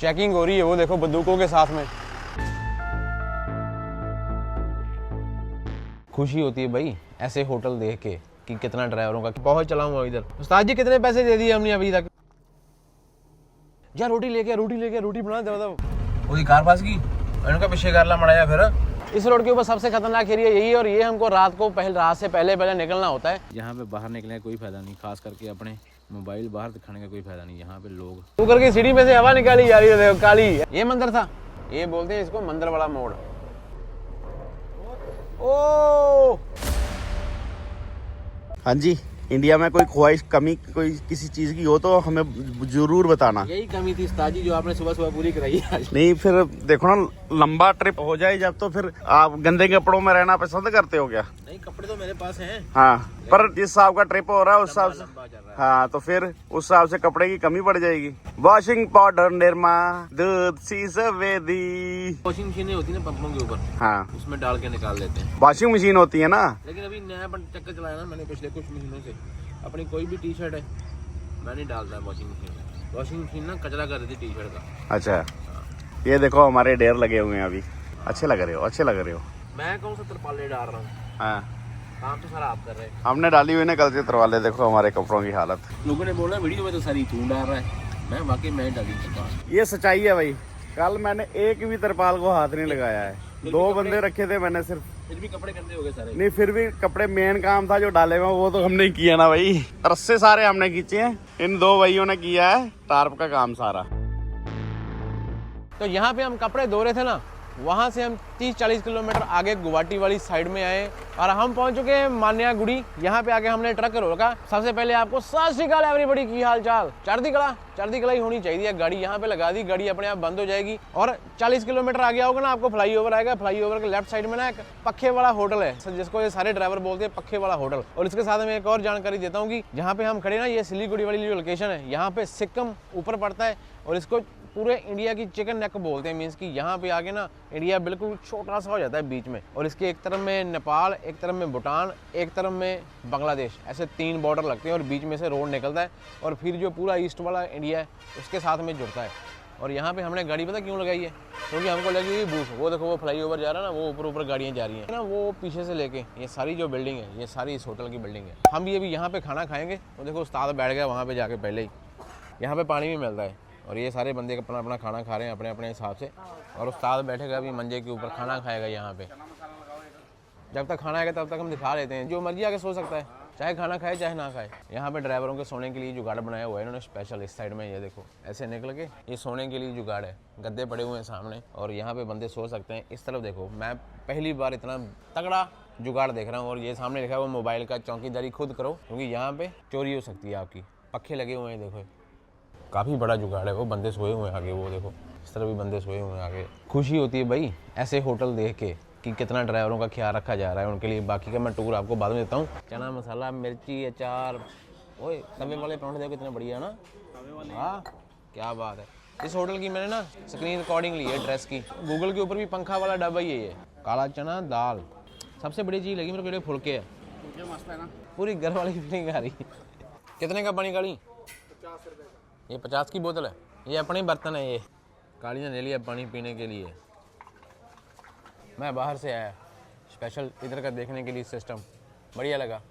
Checking हो रही है, वो देखो बंदूकों के साथ में। खुशी होती है भाई ऐसे होटल देख के कि कितना ड्राइवरों का बहुत चला हुआ इधर। उस्ताद जी कितने पैसे दे दिए हमने अभी तक? यार रोटी लेके रोटी बना दे। पूरी कार पास की इनका पीछे कर ला मड़ाया फिर। इस रोड के ऊपर सबसे खतरनाक एरिया यही है और ये हमको रात से पहले निकलना होता है। यहाँ पे बाहर निकलने का कोई फायदा नहीं, खास करके अपने मोबाइल बाहर दिखाने का कोई फायदा नहीं। यहाँ पे लोग कुकर की सीढ़ी में से हवा निकाली जा रही है, देखो काली। ये मंदिर था, ये बोलते हैं इसको मंदिर वाला मोड़। ओ हाँ जी, इंडिया में कोई ख्वाहिश कमी कोई किसी चीज की हो तो हमें जरूर बताना। यही कमी थी उस्ताद जी जो आपने सुबह सुबह पूरी कराई है। नहीं फिर देखो ना, लंबा ट्रिप हो जाए जब तो फिर आप गंदे कपड़ों में रहना पसंद करते हो क्या? नहीं, कपड़े तो मेरे पास हैं। हाँ, पर जिस हिसाब का ट्रिप हो रहा है उस हिसाब से, हाँ तो फिर उस हिसाब से कपड़े की कमी पड़ जाएगी। वॉशिंग पाउडर, निरमा, दूध, सवेदी। वॉशिंग मशीनें होती है ना पंपों के ऊपर, हाँ उसमें डाल के निकाल देते हैं। वॉशिंग मशीन होती है ना। लेकिन अभी नया चक्कर चलाया ना मैंने पिछले कुछ महीनों से, अपनी कोई भी टी शर्ट है मैं नहीं डालता वॉशिंग मशीन में। वॉशिंग मशीन ना कचरा कर देती टी शर्ट का। अच्छा, ये देखो हमारे ढेर लगे हुए हैं अभी। अच्छे लग रहे हो। मैं कौन सा तरपाले डाल रहा हूँ? हाँ, काम तो सारा आप कर रहे हैं। हमने डाली हुई ना कल से तरवाले। देखो हमारे कपड़ों की हालत। लोगों ने बोला वीडियो में तो सारी तू डाल रहा है, मैं वाकई मैं डाली तरपाल। ये सच्चाई है भाई, कल मैंने एक भी तरपाल को हाथ नहीं लगाया है। 2 बंदे रखे थे मैंने सिर्फ। फिर भी कपड़े गंदे हो गए सारे। नहीं फिर भी कपड़े मेन काम था जो डाले हुए वो तो हमने किया ना भाई। रस्से सारे हमने खींचे हैं, इन 2 भाइयों ने किया है टार्प का काम सारा। तो यहाँ पे हम कपड़े धो रहे थे ना, वहाँ से हम 30-40 किलोमीटर आगे गुवाहाटी वाली साइड में आए और हम पहुँच चुके हैं मान्यागुड़ी। यहाँ पे आके हमने ट्रक रोका। सबसे पहले आपको सत श्री अकाल एवरीबॉडी, की हाल चाल? चढ़ती कला ही होनी चाहिए। गाड़ी यहाँ पे लगा दी, गाड़ी अपने आप बंद हो जाएगी। और 40 किलोमीटर आगे आओगे ना, आपको फ्लाईओवर आएगा। फ्लाईओवर के लेफ्ट साइड में ना एक पक्के वाला होटल है, जिसको ये सारे ड्राइवर बोलते हैं पक्के वाला होटल। और इसके साथ में एक और जानकारी देता हूँ कि जहाँ पे हम खड़े ना, ये सिलीगुड़ी वाली जो लोकेशन है, यहाँ पे सिक्किम ऊपर पड़ता है और इसको पूरे इंडिया की चिकन नेक बोलते हैं। मीन्स कि यहाँ पे आके ना इंडिया बिल्कुल छोटा सा हो जाता है बीच में। और इसके एक तरफ में नेपाल, एक तरफ में भूटान, एक तरफ में बांग्लादेश, ऐसे 3 बॉर्डर लगते हैं और बीच में से रोड निकलता है और फिर जो पूरा ईस्ट वाला इंडिया है उसके साथ में जुड़ता है। और यहाँ पे हमने गाड़ी पता क्यों लगाई है? क्योंकि हमको लगी हुई भूख। वो देखो वो फ्लाईओवर जा रहा है ना, वो ऊपर गाड़ियाँ जा रही हैं ना, वो पीछे से लेके ये सारी जो बिल्डिंग है, ये सारी इस होटल की बिल्डिंग है। हम ये भी यहाँ पे खाना खाएंगे। तो देखो उस्ताद बैठ गया वहाँ पे जाके पहले ही। यहाँ पे पानी भी मिलता है और ये सारे बंदे अपना अपना खाना खा रहे हैं अपने हिसाब से। और उस्ताद बैठेगा अभी मंजे के ऊपर, खाना खाएगा यहाँ पे। जब तक खाना आएगा तब तक हम दिखा लेते हैं, जो मर्जी आके सो सकता है, चाहे खाना खाए चाहे ना खाए। यहाँ पे ड्राइवरों के सोने के लिए जुगाड़ बनाया हुआ है इन्होंने स्पेशल। इस साइड में ये देखो ऐसे निकल के ये सोने के लिए जुगाड़ है। गद्दे पड़े हुए हैं सामने और यहाँ पे बंदे सो सकते हैं। इस तरफ देखो, मैं पहली बार इतना तगड़ा जुगाड़ देख रहा हूँ। और ये सामने लिखा है वो मोबाइल का चौकीदारी खुद करो, क्योंकि यहाँ पे चोरी हो सकती है आपकी। पक्खे लगे हुए हैं देखो, काफ़ी बड़ा जुगाड़ है। वो बंदे सोए हुए हैं आगे, वो देखो इस तरह भी बंदे सोए हुए हैं आगे। खुशी होती है भाई ऐसे होटल देख के कि कितना ड्राइवरों का ख्याल रखा जा रहा है उनके लिए। बाकी का मैं टूर आपको बाद में देता हूँ। चना मसाला, मिर्ची, अचार। ओए तवे वाले परांठे देखो कितने बढ़िया है ना। हाँ क्या बात है। इस होटल की मैंने ना स्क्रीन रिकॉर्डिंग ली है ड्रेस की। गूगल के ऊपर भी पंखा वाला डब्बा ही है ये। काला चना दाल सबसे बड़ी चीज़ लगी मेरे को, फुलके है पूरी घर वाली फीलिंग आ रही है। कितने का पानी काली? 50 रुपये। ये 50 की बोतल है, ये अपने बर्तन है। ये काली ने ले लिया पानी पीने के लिए। मैं बाहर से आया स्पेशल इधर का देखने के लिए सिस्टम, बढ़िया लगा।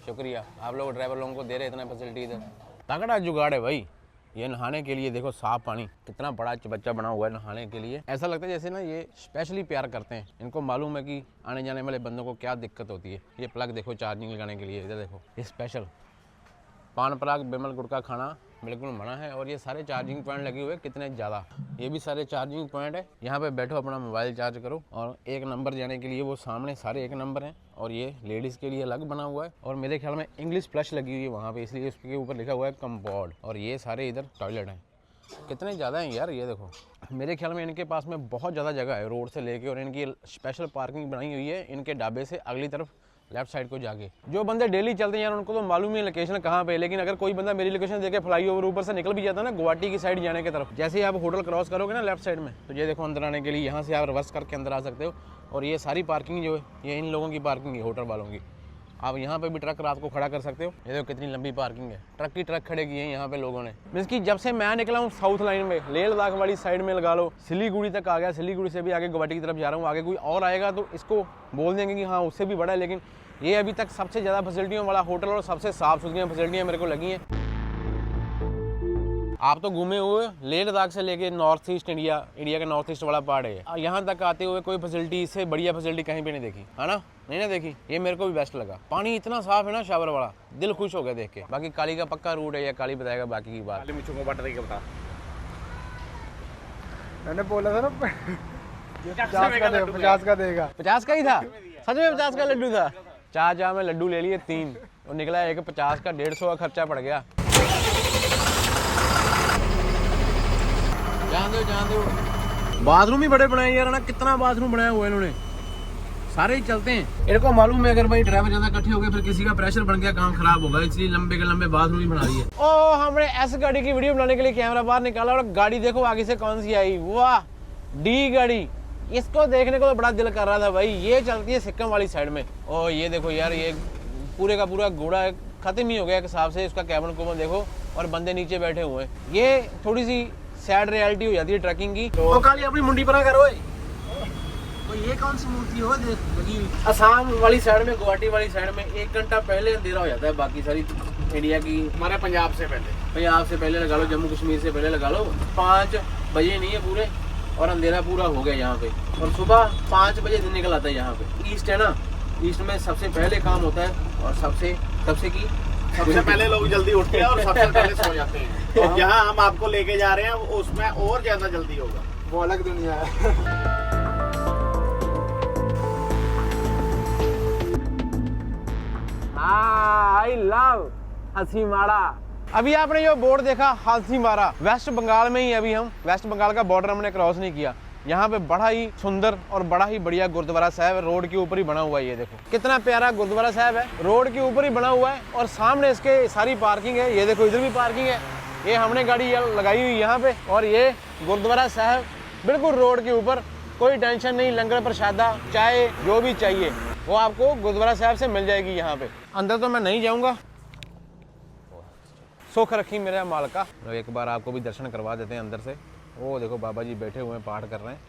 शुक्रिया आप लोग ड्राइवर लोगों को दे रहे इतना फैसिलिटी इधर। तगड़ा जुगाड़ है भाई। ये नहाने के लिए देखो साफ पानी, कितना बड़ा बच्चा बना हुआ है नहाने के लिए। ऐसा लगता है जैसे ना ये स्पेशली प्यार करते हैं। इनको मालूम है कि आने जाने वाले बंदों को क्या दिक्कत होती है। ये प्लग देखो चार्जिंग लगाने के लिए, इधर देखो ये स्पेशल। पान पराग बिमल गुटखा खाना बिल्कुल मना है। और ये सारे चार्जिंग पॉइंट लगे हुए कितने ज़्यादा, ये भी सारे चार्जिंग पॉइंट है। यहाँ पे बैठो अपना मोबाइल चार्ज करो। और 1 नंबर जाने के लिए वो सामने सारे 1 नंबर हैं। और ये लेडीज़ के लिए अलग बना हुआ है। और मेरे ख्याल में इंग्लिश फ्लश लगी हुई है वहाँ पे, इसलिए उसके ऊपर लिखा हुआ है कंपाउंड। और ये सारे इधर टॉयलेट हैं। कितने ज़्यादा हैं यार, ये देखो। मेरे ख्याल में इनके पास में बहुत ज़्यादा जगह है रोड से लेके। और इनकी स्पेशल पार्किंग बनाई हुई है इनके ढाबे से अगली तरफ लेफ्ट साइड को जाके। जो बंदे डेली चलते हैं यार उनको तो मालूम ही लोकेशन कहाँ पे है। लेकिन अगर कोई बंदा मेरी लोकेशन देखे फ्लाईओवर ऊपर से निकल भी जाता है ना गुवाहाटी की साइड जाने की तरफ, जैसे ही आप होटल क्रॉस करोगे ना लेफ्ट साइड में, तो ये देखो अंदर आने के लिए यहाँ से आप रिवर्स करके अंदर आ सकते हो। और ये सारी पार्किंग जो है ये इन लोगों की पार्किंग है, होटल वालों की। आप यहाँ पे भी ट्रक रात को खड़ा कर सकते हो। ये देखो कितनी लंबी पार्किंग है, ट्रक की ट्रक खड़े किए हैं यहाँ पे लोगों ने। मीन्स कि जब से मैं निकला हूँ साउथ लाइन में, लेह लद्दाख वाली साइड में लगा लो, सिलीगुड़ी तक आ गया, सिलीगुड़ी से भी आगे गुवाहाटी की तरफ जा रहा हूँ। आगे कोई और आएगा तो इसको बोल देंगे कि हाँ उससे भी बड़ा है, लेकिन ये अभी तक सबसे ज़्यादा फैसिलिटियों वाला होटल और सबसे साफ़ सुथरी फैसिलिटियाँ मेरे को लगी हैं। आप तो घूमे हुए लेह लद्दाख से लेके नॉर्थ ईस्ट इंडिया का नॉर्थ ईस्ट वाला पार्ट है, यहाँ तक आते हुए कोई फैसिलिटी इससे बढ़िया फैसिलिटी कहीं पे नहीं देखी, है ना? नहीं ना देखी। ये मेरे को भी बेस्ट लगा। पानी इतना साफ है ना शावर वाला, दिल खुश हो गया देख के। बाकी काली का पक्का रूट है या काली बताएगा बाकी की बात। मुझको को बता देगा, बता। मैंने बोला था ना 50 का देगा। 50 का ही था, सच में 50 का लड्डू था। चाचा में लड्डू ले लिए 3 और निकला एक 50 का, 150 का खर्चा पड़ गया। जान दो। बाथरूम ही बड़े बनाए यार ना, कितना बाथरूम बनाया हुआ है इन्होंने, सारे ही चलते हैं। इनको मालूम है अगर भाई ड्राइवर ज्यादा इकट्ठे हो गए फिर किसी का प्रेशर बन गया काम खराब होगा, इसलिए लंबे के लंबे बाथरूम ही बना दिए। ओ हमने ऐसे गाड़ी की वीडियो बनाने के लिए कैमरा बाहर निकाला और गाड़ी देखो आगे से कौन सी आई, वाह डी गाड़ी। इसको देखने को तो बड़ा दिल कर रहा था भाई। ये चलती है सिक्किम वाली साइड में। ओ ये देखो यार, ये पूरे का पूरा घोड़ा खत्म ही हो गया एक हिसाब से। इसका कैबिन कुबन देखो और बंदे नीचे बैठे हुए हैं। ये थोड़ी सी सैड रियलिटी हो जाती है ट्रैकिंग की। तो काली अपनी मुंडी पर करो। तो ये कौन सी मूर्ति हो देख लगी हुई? असम वाली साइड में, गुवाहाटी वाली साइड में 1 घंटा पहले अंधेरा हो जाता है। बाकी सारी इंडिया की, हमारे पंजाब से पहले लगा लो, जम्मू कश्मीर से पहले लगा लो, 5 बजे नहीं है पूरे और अंधेरा पूरा हो गया यहाँ पे। और सुबह 5 बजे दिन निकल आता है यहाँ पे। ईस्ट है ना, ईस्ट में सबसे पहले काम होता है और सबसे पहले लोग जल्दी उठते हैं और सबसे पहले सो जाते हैं। तो जहाँ हम आपको लेके जा रहे हैं उसमें और ज्यादा जल्दी होगा, वो अलग दुनिया है। आई लव हाथीमारा। अभी आपने जो बोर्ड देखा हाथीमारा, वेस्ट बंगाल में ही। अभी हम वेस्ट बंगाल का बॉर्डर हमने क्रॉस नहीं किया। यहाँ पे बड़ा ही सुंदर और बड़ा ही बढ़िया गुरुद्वारा साहब है, रोड के ऊपर ही बना हुआ है। ये देखो कितना प्यारा गुरुद्वारा साहब है, रोड के ऊपर ही बना हुआ है और सामने इसके सारी पार्किंग है। ये देखो इधर भी पार्किंग है, ये हमने गाड़ी लगाई हुई यहाँ पे। और ये गुरुद्वारा साहब बिल्कुल रोड के ऊपर, कोई टेंशन नहीं। लंगर प्रसादा, चाय, जो भी चाहिए वो आपको गुरुद्वारा साहब से मिल जाएगी यहाँ पे। अंदर तो मैं नहीं जाऊँगा, सुख रखी मेरे माल का। एक बार आपको भी दर्शन करवा देते हैं अंदर से। वो देखो बाबा जी बैठे हुए हैं, पाठ कर रहे हैं।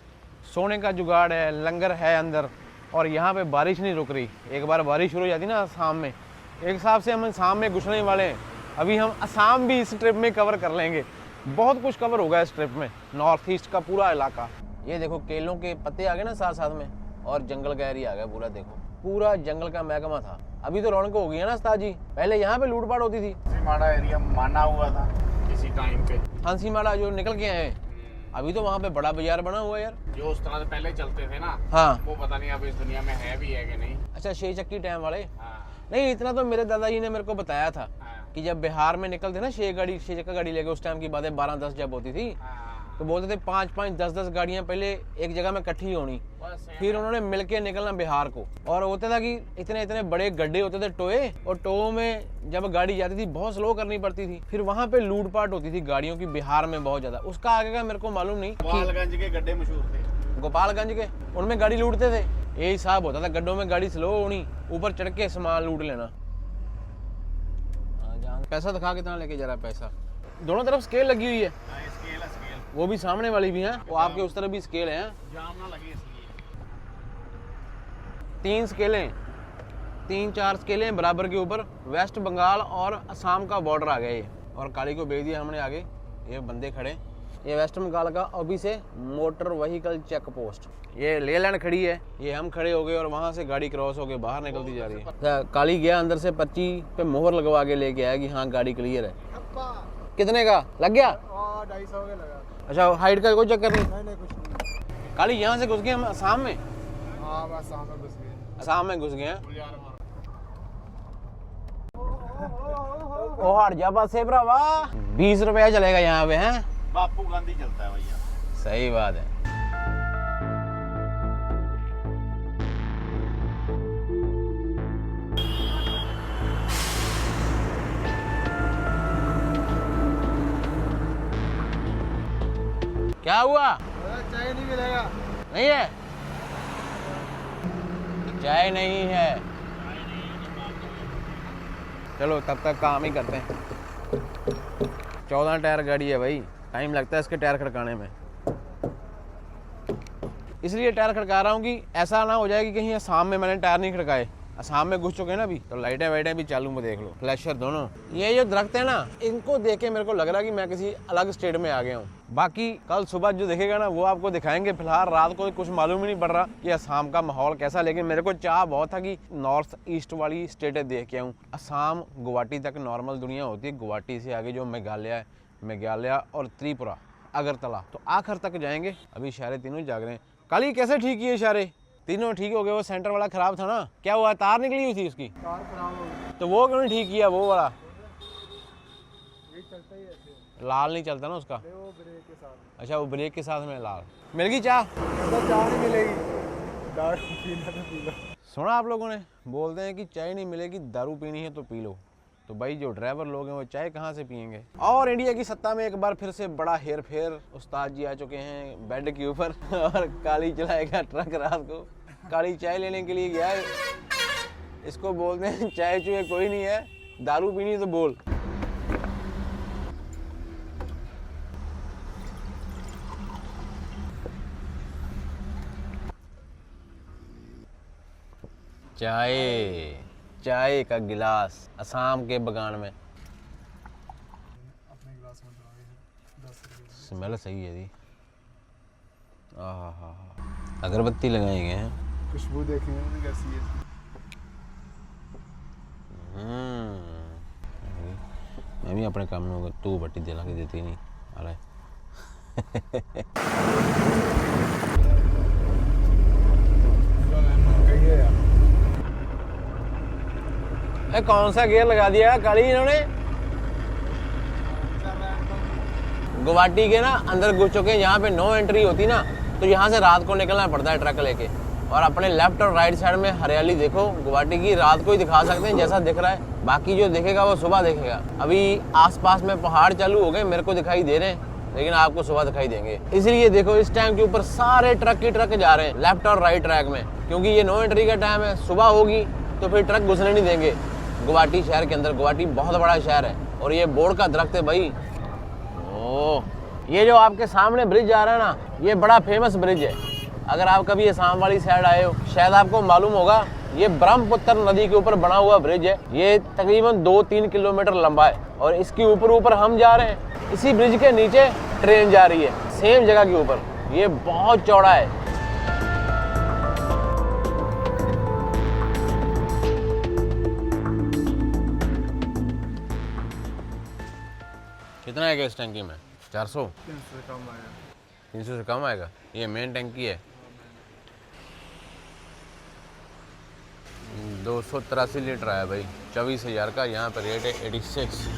सोने का जुगाड़ है, लंगर है अंदर और यहाँ पे बारिश नहीं रुक रही। एक बार बारिश शुरू हो जाती ना असम में, एक हिसाब से हम असम में घुसने वाले हैं। अभी हम असम भी इस ट्रिप में कवर कर लेंगे, बहुत कुछ कवर होगा इस ट्रिप में, नॉर्थ ईस्ट का पूरा इलाका। ये देखो केलों के पत्ते आ गए ना साथ साथ में, और जंगल का एरिया आ गया पूरा। देखो पूरा जंगल का महकमा था। अभी तो रौनक हो गई है ना उस्ताद जी, पहले यहाँ पे लूटपाट होती थी। हांसीमाड़ा एरिया माना हुआ था किसी टाइम पे, हांसीमाड़ा जो निकल के आए। अभी तो वहाँ पे बड़ा बाजार बना हुआ है यार, जो उस तरह से पहले चलते थे ना। हाँ वो पता नहीं अब इस दुनिया में है भी है कि नहीं। अच्छा 6 चक्की टाइम वाले। हाँ। नहीं इतना तो मेरे दादाजी ने मेरे को बताया था। हाँ। कि जब बिहार में निकलते ना 6 चक्का गाड़ी लेके, उस टाइम की बात है 12-10 जब होती थी। हाँ। तो बोलते थे 5-5, 10-10 गाड़ियां पहले एक जगह में इकट्ठी होनी, फिर उन्होंने मिलके निकलना बिहार को। और होता था कि इतने इतने बड़े गड्ढे होते थे टोए, और टोओं में जब गाड़ी जाती थी बहुत स्लो करनी पड़ती थी, फिर वहां पे लूटपाट होती थी गाड़ियों की बिहार में बहुत ज्यादा। उसका आगे का मेरे को मालूम नहीं। गोपालगंज के गड्ढे मशहूर थे, गोपालगंज के, उनमें गाड़ी लूटते थे। यही हिसाब होता था, गड्ढों में गाड़ी स्लो होनी, ऊपर चढ़ के सामान लूट लेना। पैसा दिखा कितना लेके जा रहा है पैसा। दोनों तरफ स्केल लगी हुई है, वो भी सामने वाली भी है, वो आपके उस तरफ भी स्केल है। जाम ना लगे इसलिए 3 स्केलें, 3-4 स्केलें बराबर के ऊपर। वेस्ट बंगाल और असम का बॉर्डर आ गया ये, और काली को भेज दिया हमने आगे। ये बंदे खड़े, ये वेस्ट बंगाल का अभी से मोटर व्हीकल चेक पोस्ट। ये ले लैंड खड़ी है, ये हम खड़े हो गए और वहाँ से गाड़ी क्रॉस होके बाहर निकलती जा रही है। काली गया अंदर से पर्ची पे मोहर लगवा के लेके आया कि हाँ गाड़ी क्लियर है। कितने का लग गया? 250 का लगा। अच्छा हाइट का कोई चक्कर नहीं? नहीं कुछ नहीं। काली यहाँ से घुस गए हम असम में। हाँ बस असम में घुस गए। असम में घुस गए हैं। ओ हट जा बस से भरावा, 20 रुपया चलेगा यहाँ पे हैं। बापू गांधी चलता है भैया। सही बात है। क्या हुआ? चाय नहीं मिलेगा। नहीं है, चाय नहीं है। चलो तब तक काम ही करते हैं। 14 टायर गाड़ी है भाई, टाइम लगता है इसके टायर खड़काने में। इसलिए टायर खड़का रहा हूँ कि ऐसा ना हो जाए कि कहीं असम में मैंने टायर नहीं खड़काए। असम में घुस चुके हैं ना अभी, तो लाइटें वाइटें भी चालू में देख लो, फ्लैशर दोनों। ये जो दरख्त है ना, इनको देख के मेरे को लग रहा है कि मैं किसी अलग स्टेट में आ गया हूँ। बाकी कल सुबह जो देखेगा ना वो आपको दिखाएंगे। फिलहाल रात को कुछ मालूम ही नहीं पड़ रहा कि असम का माहौल कैसा, लेकिन मेरे को चाह बहुत था कि नॉर्थ ईस्ट वाली स्टेटें देख के आऊँ। असम गुवाहाटी तक नॉर्मल दुनिया होती है, गुवाहाटी से आगे जो मेघालय है, मेघालय और त्रिपुरा, अगरतला, तो आखिर तक जाएंगे। अभी इशारे तीनों जाग रहे हैं। कल ही कैसे ठीक किए इशारे? तीनों ठीक हो गए। वो सेंटर वाला खराब था ना, क्या हुआ, तार निकली हुई थी उसकी, कार खराब हो गई। तो वो क्यों नहीं ठीक किया? वो वाला ये चलता ही ऐसे, लाल नहीं चलता ना उसका। नहीं वो ब्रेक के साथ। अच्छा, वो ब्रेक के साथ में लाल। मिल गई चाह? तो चाय नहीं मिलेगी, दारू पीना तो पी लो। सुना आप लोगों ने, बोलते हैं कि चाय नहीं मिलेगी, दारू पीनी है तो पी लो। तो भाई जो ड्राइवर लोग हैं वो चाय कहाँ से पियेंगे? और इंडिया की सत्ता में एक बार फिर से बड़ा हेर फेर। उस्ताद जी आ चुके हैं बेड के ऊपर और काली चलाएगा ट्रक। रात को काली चाय लेने के लिए गया है। इसको बोलते हैं चाय चुए कोई नहीं है, दारू पीनी तो बोल। चाय का गिलास असम के बगान में। अपने गिलास में डाल 10 रुपये। स्मेल सही है जी। आहा, अगरबत्ती लगाए गए हैं। खुशबू देखेंगे कैसी है। मैं भी अपने काम में होगा, तू बट्टी दिला के देती नहीं। अरे कौन सा गियर लगा दिया काली इन्होंने? गुवाहाटी के ना अंदर घुस चुके हैं। यहाँ पे नो एंट्री होती ना, तो यहाँ से रात को निकलना पड़ता है ट्रक लेके। और अपने लेफ्ट और राइट साइड में हरियाली देखो। गुवाहाटी की रात को ही दिखा सकते हैं जैसा दिख रहा है, बाकी जो दिखेगा वो सुबह दिखेगा। अभी आसपास में पहाड़ चालू हो गए, मेरे को दिखाई दे रहे हैं, लेकिन आपको सुबह दिखाई देंगे। इसलिए देखो इस टाइम के ऊपर सारे ट्रक ही ट्रक जा रहे हैं लेफ्ट और राइट ट्रैक में, क्योंकि ये नो एंट्री का टाइम है। सुबह होगी तो फिर ट्रक घुसने नहीं देंगे गुवाहाटी शहर के अंदर। गुवाहाटी बहुत बड़ा शहर है। और ये बोर्ड का दरख्त है भाई। ओह, ये जो आपके सामने ब्रिज आ रहा है ना, ये बड़ा फेमस ब्रिज है। अगर आप कभी असम वाली साइड आए हो, शायद आपको मालूम होगा, ये ब्रह्मपुत्र नदी के ऊपर बना हुआ ब्रिज है। ये तकरीबन 2-3 किलोमीटर लंबा है और इसके ऊपर हम जा रहे हैं। इसी ब्रिज के नीचे ट्रेन जा रही है, सेम जगह के ऊपर। ये बहुत चौड़ा है। कितना आएगा इस टंकी में? 400? 300 से कम आएगा। 300 से कम आएगा? ये मेन टंकी है। 283 लीटर आया भाई, 24,000 का। यहाँ पर रेट है 86।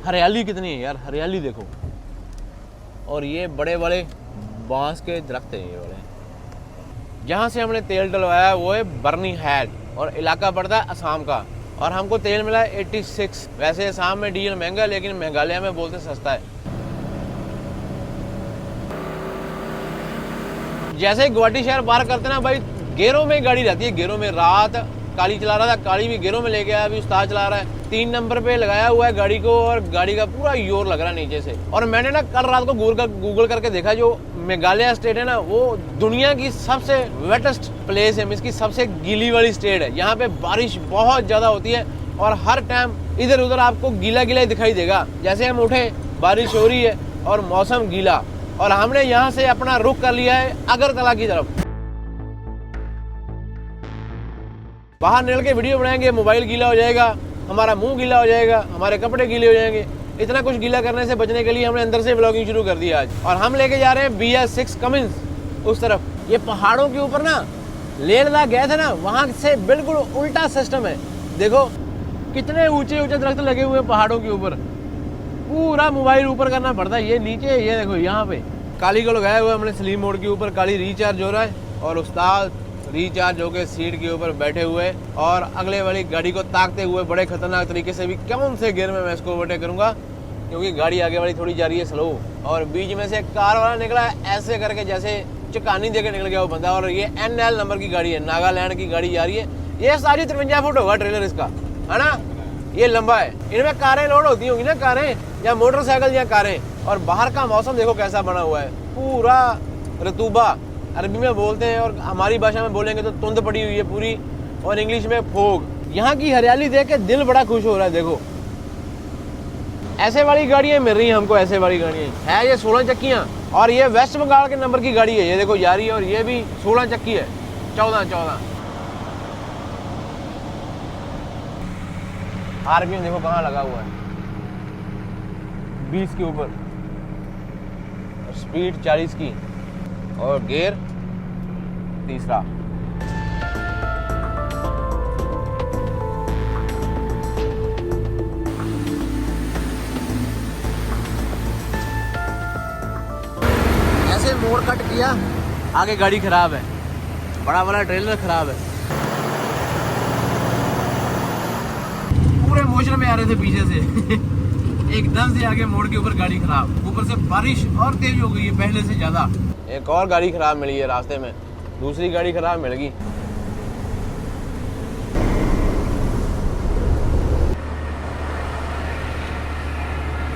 हरियाली कितनी है यार, हरियाली देखो। और ये बड़े बड़े बांस के दरख्त हैं ये बड़े। जहाँ से हमने तेल डलवाया वो है बर्नी हैड और इलाका पड़ता है असम का। और हमको तेल मिला है 86। वैसे असम में डीजल महंगा है, लेकिन मेघालय में बोलते सस्ता है। जैसे ही गुवाहाटी शहर पार करते ना भाई, गेरों में गाड़ी रहती है, गेरों में। रात काली चला रहा था, काली भी गेरों में लेके आया, अभी उस्ताद चला रहा है। 3 नंबर पे लगाया हुआ है गाड़ी को और गाड़ी का पूरा योर लग रहा है नीचे से। और मैंने ना कल रात को गूगल करके देखा, जो मेघालय स्टेट है ना, वो दुनिया की सबसे वेटेस्ट प्लेस है, इसकी सबसे गीली वाली स्टेट है। यहाँ पे बारिश बहुत ज़्यादा होती है और हर टाइम इधर उधर आपको गीला गीला ही दिखाई देगा। जैसे हम उठे, बारिश हो रही है और मौसम गीला। और हमने यहाँ से अपना रुख कर लिया है अगरतला की तरफ। बाहर निकल के वीडियो बनाएंगे, मोबाइल गीला हो जाएगा, हमारा मुंह गीला हो जाएगा, हमारे कपड़े गीले हो जाएंगे। इतना कुछ गीला करने से बचने के लिए हमने अंदर से व्लॉगिंग शुरू कर दी आज। और हम लेके जा रहे हैं BS6 कमिंस उस तरफ। ये पहाड़ों के ऊपर ना, लेह लद्दाख गए थे ना, वहाँ से बिल्कुल उल्टा सिस्टम है। देखो कितने ऊंचे ऊंचे दरख्त लगे हुए हैं पहाड़ों के ऊपर। पूरा मोबाइल ऊपर करना पड़ता है। ये नीचे, ये देखो यहाँ पे काली को लगाया हुआ हमने स्लीप मोड के ऊपर। काली रिचार्ज हो रहा है और उस्ताद रिचार्ज होके सीट के ऊपर बैठे हुए और अगले वाली गाड़ी को ताकते हुए बड़े खतरनाक तरीके से भी कौन से गियर में मैं इसको ओवरटेक करूंगा, क्योंकि गाड़ी आगे वाली थोड़ी जा रही है स्लो और बीच में से कार वाला निकला ऐसे करके जैसे चुकानी देके निकल गया वो बंदा। और ये NL नंबर की गाड़ी है, नागालैंड की गाड़ी जा रही है। ये सारी 53 फुट होगा ट्रेलर इसका, है ना, ये लंबा है। इनमें कारें लोड होती होंगी ना, कारें या मोटरसाइकिल या कारें। और बाहर का मौसम देखो कैसा बना हुआ है, पूरा रतूबा अरबी में बोलते हैं और हमारी भाषा में बोलेंगे तो तुंद पड़ी हुई है पूरी, और इंग्लिश में फोग। यहाँ की हरियाली देख के दिल बड़ा खुश हो रहा है। देखो ऐसे वाली गाड़ियाँ मिल रही हैं हमको, ऐसे वाली गाड़ियाँ है। ये 16 चक्कियाँ और ये वेस्ट बंगाल के नंबर की गाड़ी है, ये देखो जा रही है। और ये भी 16 चक्की है, 14 RPM देखो कहाँ लगा हुआ है, 20 के ऊपर, स्पीड 40 की और गियर तीसरा। ऐसे मोड़ कट किया, आगे गाड़ी खराब है, बड़ा वाला ट्रेलर खराब है। पूरे मोशन में आ रहे थे पीछे से एकदम से आगे मोड़ के ऊपर गाड़ी खराब, ऊपर से बारिश और तेज हो गई है पहले से ज्यादा। एक और गाड़ी खराब मिली है रास्ते में, दूसरी गाड़ी खराब मिल गई।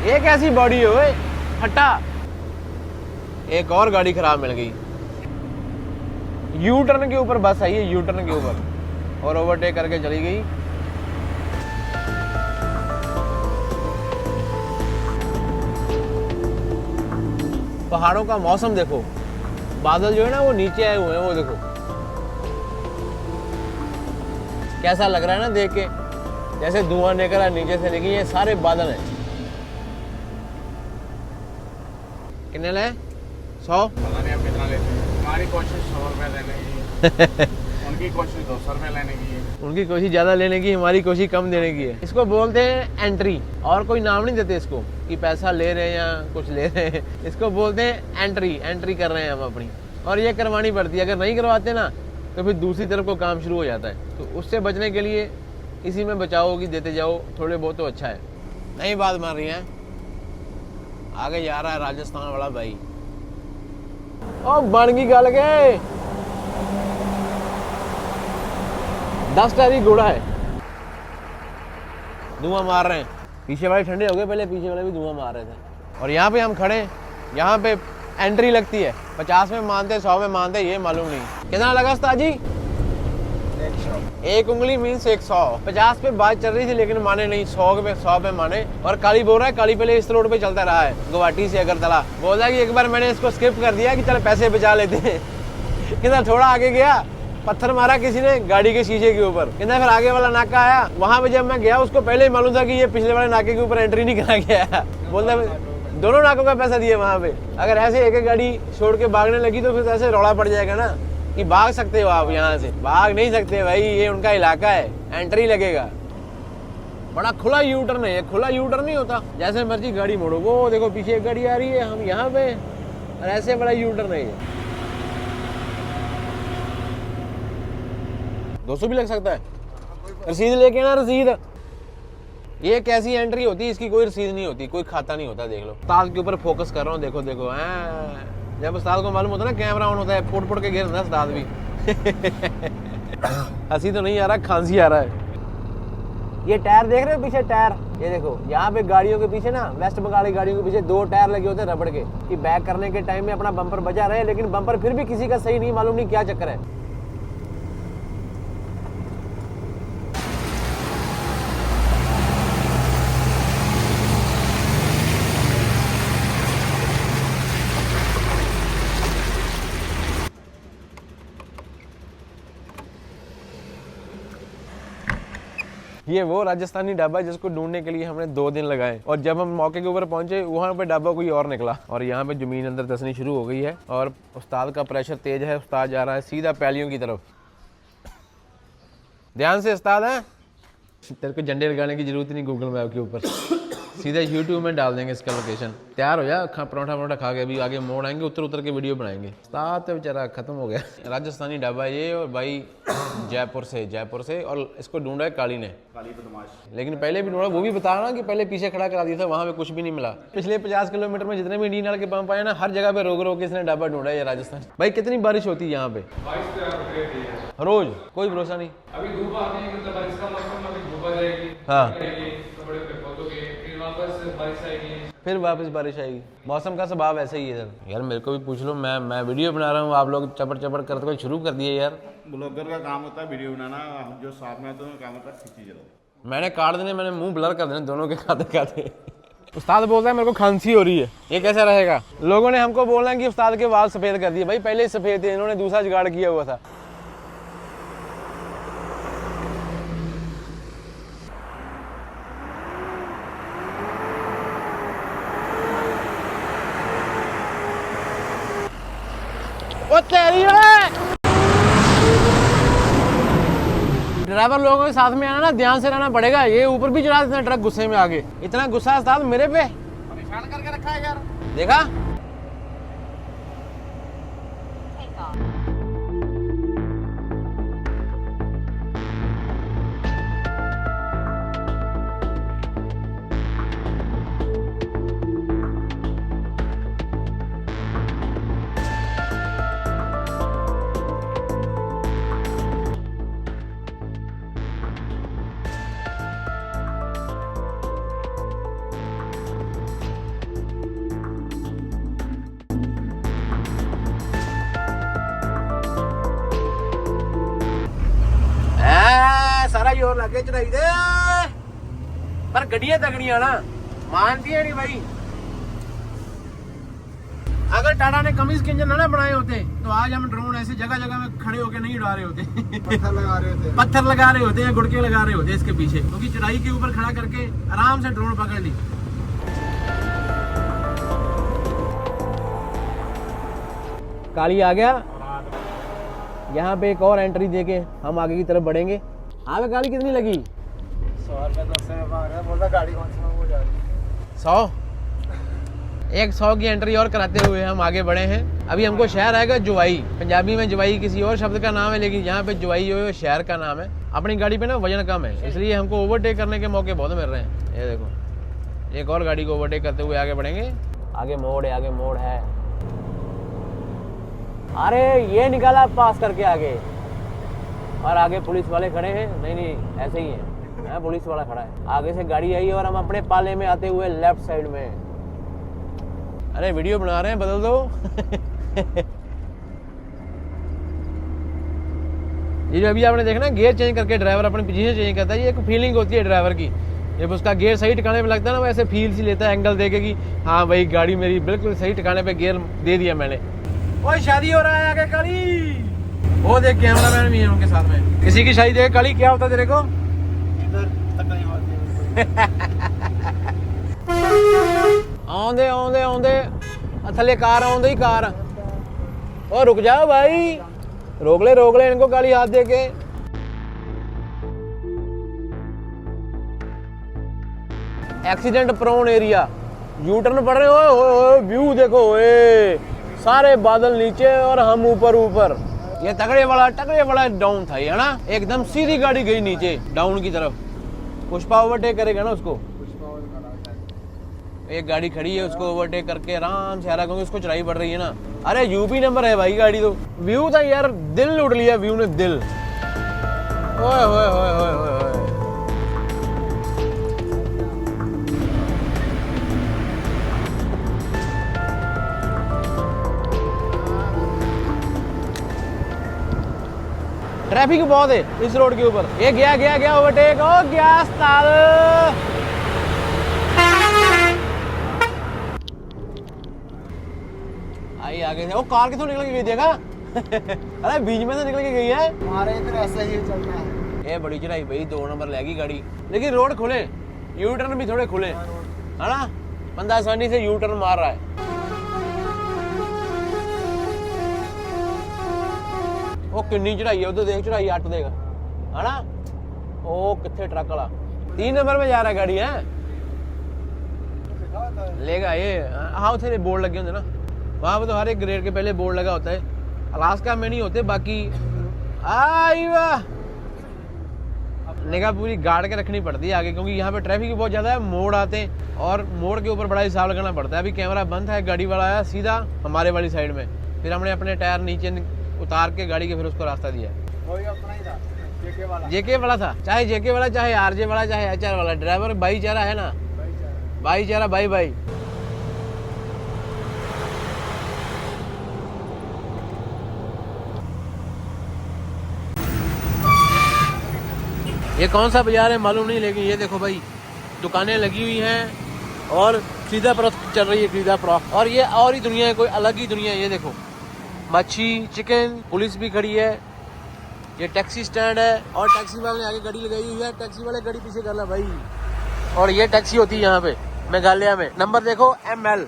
ये कैसी बॉडी है ओए फटा। एक और गाड़ी खराब मिल गई। यू टर्न के ऊपर बस आई है, यू टर्न के ऊपर, और ओवरटेक करके चली गई। पहाड़ों का मौसम देखो, बादल जो है ना वो नीचे आए हुए हैं, वो देखो कैसा लग रहा है ना देख के, जैसे धुआं निकल रहा नीचे से। लेकिन ये सारे बादल हैं। कितने ले? 100? पता नहीं आप कितना लेते हैं। हमारी कोशिश 100 रुपये लेने की है। उनकी कोशिश 200 रुपये लेने की है। उनकी कोशिश ज्यादा लेने की, हमारी कोशिश कम देने की है। इसको बोलते हैं एंट्री, और कोई नाम नहीं देते इसको कि पैसा ले रहे हैं या कुछ ले रहे हैं। इसको बोलते हैं एंट्री, एंट्री कर रहे हैं हम अपनी, और ये करवानी पड़ती है। अगर नहीं करवाते ना तो फिर दूसरी तरफ को काम शुरू हो जाता है। तो उससे बचने के लिए इसी में बचाओ कि देते जाओ थोड़े बहुत, तो अच्छा है। नहीं बात मान रही है, आगे जा रहा है राजस्थान वाला भाई। ओ बन गई गल गए, 10 टायरी घोड़ा है, धुआं मार रहे हैं। पीछे वाले ठंडे हो गए, पहले पीछे वाले भी धुआं मार रहे थे। और यहाँ पे हम खड़े हैं, यहाँ पे एंट्री लगती है, 50 में मानते 100 में मानते, ये मालूम नहीं कितना लगा उस्ताद जी। 1 उंगली मीन्स 100। 50 पे बात चल रही थी लेकिन माने नहीं, 100 पे माने। और काली बोल रहा है, काली पहले इस रोड पे चलता रहा है गुवाहाटी से अगरतला। बोला कि एक बार मैंने इसको स्किप कर दिया कि चल पैसे बचा लेते हैं। कितना थोड़ा आगे गया, पत्थर मारा किसी ने गाड़ी के शीशे के ऊपर। कितना फिर आगे वाला नाका आया, वहां पे जब मैं गया उसको पहले ही मालूम था कि ये पिछले वाले नाके के ऊपर एंट्री नहीं करा गया। बोलता दोनों नाकों का पैसा दिए वहां पे। अगर ऐसे एक एक गाड़ी छोड़ के भागने लगी तो फिर ऐसे रौला पड़ जाएगा ना कि भाग सकते हो आप, यहाँ से भाग नहीं सकते भाई, ये उनका इलाका है, एंट्री लगेगा। बड़ा खुला यू टर्न है, खुला यू टर्न नहीं होता, जैसे मर्जी गाड़ी मोड़ो। वो देखो पीछे एक गाड़ी आ रही है, हम यहाँ पे, और ऐसे बड़ा यू टर्न है ये। 200 भी लग सकता है। रसीद लेके ना, रसीद। ये कैसी एंट्री होती है, इसकी कोई रसीद नहीं होती, कोई खाता नहीं होता। देख लो, उस्ताद के ऊपर फोकस कर रहा हूँ, देखो देखो। जब उस्ताद को मालूम होता है ना कैमरा ऑन होता है, फुट के गिर रहा है उस्ताद भी। हंसी तो नहीं आ रहा, खांसी आ रहा है। ये टायर देख रहे हो पीछे, टायर ये देखो, यहाँ पे गाड़ियों के पीछे ना, वेस्ट बंगाल की गाड़ियों के पीछे 2 टायर लगे होते हैं रबड़ के, कि बैक करने के टाइम में अपना बम्पर बजा रहे, लेकिन बम्पर फिर भी किसी का सही नहीं, मालूम नहीं क्या चक्कर है। ये वो राजस्थानी ढाबा जिसको ढूंढने के लिए हमने 2 दिन लगाए, और जब हम मौके के ऊपर पहुंचे वहां पे ढाबा कोई और निकला। और यहाँ पे जमीन अंदर धंसनी शुरू हो गई है, और उस्ताद का प्रेशर तेज है। उस्ताद जा रहा है सीधा पैलियों की तरफ। ध्यान से उस्ताद है, तेरे को झंडे लगाने की जरूरत नहीं गूगल मैप के ऊपर। सीधा यूट्यूब में डाल देंगे इसका लोकेशन। तैयार हो जा, परोठा खा के अभी आगे मोड़ आएंगे, उतर के वीडियो बनाएंगे। उस्ताद तो बेचारा खत्म हो गया। राजस्थानी ढाबा ये, और भाई जयपुर से, और इसको ढूंढा है काली ने, काली बदमाश। लेकिन पहले भी ढूंढा, वो भी बता रहा कि पहले पीछे खड़ा करा दिया था, वहाँ पे कुछ भी नहीं मिला। पिछले 50 किलोमीटर में जितने भी इंडियन ऑयल के पंप आए ना, हर जगह पे रोक के इसने ढाबा ढूंढा है ये राजस्थान। भाई कितनी बारिश होती है यहाँ पे रोज, कोई भरोसा नहीं। अभी धूप आती है, मतलब बारिश का मौसम, अभी धूप आ जाएगी, हाँ, कपड़े पे धोओगे, फिर वापस बारिश आएगी, फिर वापस बारिश आएगी। मौसम का स्वभाव ऐसा ही है सर। यार मेरे को भी पूछ लो, मैं वीडियो बना रहा हूँ, आप लोग चपर करते हुए शुरू कर दिए यार। ब्लॉगर का काम होता है वीडियो बनाना, जो साथ में तो काम होता है खींची चलो। मैंने काट देने, मैंने मुंह ब्लर कर देने दोनों के खाते। उस्ताद बोलता है मेरे को खांसी हो रही है, ये कैसा रहेगा? लोगों ने हमको बोलना कि उस्ताद के बाल सफेद कर दिए। भाई पहले ही सफेद थे, इन्होंने दूसरा जुगाड़ किया हुआ था। वो तेरी ड्राइवर लोगों के साथ में आना ना, ध्यान से रहना पड़ेगा। ये ऊपर भी चला देते हैं ट्रक गुस्से में आगे। इतना गुस्सा उस्ताद मेरे पे परेशान करके रखा है यार। देखा? सारा जोर लगे चढ़ाई दे, पर गड्डियां तगड़ियां ना मानती है नहीं भाई। अगर टाटा ने कमीज के इंजन ना बनाए होते तो आज हम ड्रोन ऐसे जगह जगह में खड़े होकर नहीं उड़ा रहे होते। पत्थर लगा रहे होते हैं, गुड़के लगा रहे होते इसके पीछे, क्योंकि चढ़ाई के ऊपर खड़ा करके आराम से ड्रोन पकड़ ली। काली आ गया, यहाँ पे एक और एंट्री देके हम आगे की तरफ बढ़ेंगे। हाँ भाई काली कितनी लगी? 100 रुपये 10 में मांग रहा है, बोलता गाड़ी कौन सी हो जा रही है। 100, एक 100 की एंट्री और कराते हुए हम आगे बढ़े हैं। अभी हमको शहर आएगा जुवाई। पंजाबी में जुवाई किसी और शब्द का नाम है, लेकिन यहाँ पे जुवाई जो है शहर का नाम है। अपनी गाड़ी पे ना वजन कम है, इसलिए हमको ओवरटेक करने के मौके बहुत मिल रहे हैं। ये देखो, एक और गाड़ी को ओवरटेक करते हुए आगे बढ़ेंगे। आगे मोड़ है, आगे मोड़ है। अरे ये निकाला पास करके आगे, और आगे पुलिस वाले खड़े हैं। नहीं ऐसे ही है, पुलिस वाला खड़ा है। आगे से गाड़ी आई और हम अपने पाले में आते हुए लेफ्ट साइड में। अरे वीडियो बना रहे हैं, बदल दो। ये जो अभी आपने देखा ना, गियर चेंज करके ड्राइवर अपनी पोजीशन चेंज करता है। ये एक फीलिंग होती है ड्राइवर की, जब उसका गियर सही ठिकाने पे लगता है ना, वैसे फील सी लेता है, एंगल देके कि हाँ भाई गाड़ी मेरी बिल्कुल सही ठिकाने पे गियर दे दिया मैंने। ओए शादी हो रहा है आगे काली, वो देख कैमरा मैन भी है उनके साथ में। किसी की शादी देख काली, क्या होता तेरे को? आंदे आंदे आंदे थले कार आंदे ही कार। ओ रुक जाओ भाई, रोक ले इनको काली, हाथ दे के। Accident prone area, U turn पड़ रहे हो। व्यू देखो, सारे बादल नीचे और हम ऊपर। ये तगड़े वाला डाउन था ये, है ना? एकदम सीधी गाड़ी गई नीचे डाउन की तरफ। पुष्पा ओवरटेक करेगा ना उसको। एक गाड़ी खड़ी है, उसको ओवरटेक करके आराम से आ रहा, क्योंकि उसको चढ़ाई पड़ रही है ना। अरे यूपी नंबर है भाई गाड़ी तो। व्यू था यार, दिल लूट लिया व्यू ने, दिल। ओए होए होए होए होए। ट्रैफिक बहुत है इस रोड के ऊपर। ये गया ओवरटेक। ओ गया उस्ताद। आई आगे से। ओ कार किथों निकल के गई देखा? अरे बीच में से निकल के गई है। हमारे इधर ऐसा ही चलता है। ये बड़ी चढ़ाई भाई, 2 नंबर लेगी गाड़ी, लेकिन रोड खुले, यू टर्न भी थोड़े खुले, है ना? बंदा आसानी से यू टर्न मार रहा है। ਉਹ ਕਿੰਨੀ चढ़ाई है उधर देख, चढ़ाई 8 देगा, है ना? ओ कितने ट्रक वाला 3 नंबर में जा रहा है गाड़ी है। लेगा ये। हाँ उसे बोर्ड लगे होंगे ना वहाँ पे, तो हर एक ग्रेड के पहले बोर्ड लगा होता है। अलास्का में नहीं होते बाकी। आई वाह, निगाह पूरी गाड़ के रखनी पड़ती है आगे, क्योंकि यहाँ पे ट्रैफिक बहुत ज़्यादा है, मोड़ आते हैं और मोड़ के ऊपर बड़ा हिसाब लगाना पड़ता है। अभी कैमरा बंद है, गाड़ी वाला आया सीधा हमारे वाली साइड में, फिर हमने अपने टायर नीचे उतार के गाड़ी के फिर उसको रास्ता दिया। वही अपना ही था, जेके वाला था, चाहे जेके वाला, चाहे आरजे वाला, चाहे HR वाला, ड्राइवर भाईचारा है ना, भाईचारा भाई भाई। ये कौन सा बाजार है मालूम नहीं, लेकिन ये देखो भाई दुकानें लगी हुई हैं और सीधा फरोख्त चल रही है, सीधा फरोख्त। और ये और ही दुनिया है, कोई अलग ही दुनिया है। ये देखो मच्छी, चिकन, पुलिस भी खड़ी है, ये टैक्सी स्टैंड है और टैक्सी वाले आगे गाड़ी लगाई हुई है, टैक्सी वाले गाड़ी पीछे कर ला भाई। और ये टैक्सी होती है यहाँ पे मेघालय में, नंबर देखो ML।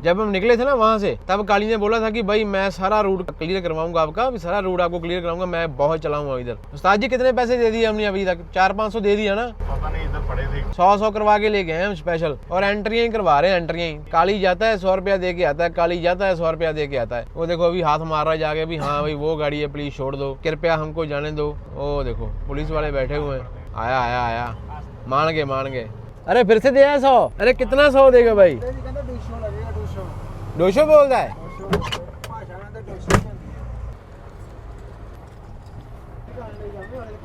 जब हम निकले थे ना वहाँ से, तब काली ने बोला था कि भाई मैं सारा रूट क्लियर करवाऊंगा आपका, सारा रूट आपको क्लियर कराऊंगा, मैं बहुत चलाऊंगा इधर। उस्ताद जी कितने पैसे दे दिए हमने अभी तक? 400-500 दे दिया ना, पता नहीं इधर पड़े थे। 100 करवा के ले गए हम स्पेशल। और एंट्रियां ही करवा रहे हैं, एंट्रियां ही। काली जाता है 100 रुपया दे के आता है, काली जाता है 100 रुपया दे के आता है। वो देखो अभी हाथ मार रहा है जाके भी, हाँ भाई वो गाड़ी है, प्लीज छोड़ दो, कृपया हमको जाने दो। ओ देखो पुलिस वाले बैठे हुए हैं। आया आया आया, मान गए। अरे फिर से दिया 100। अरे कितना 100 देगा भाई? 200 बोलता है।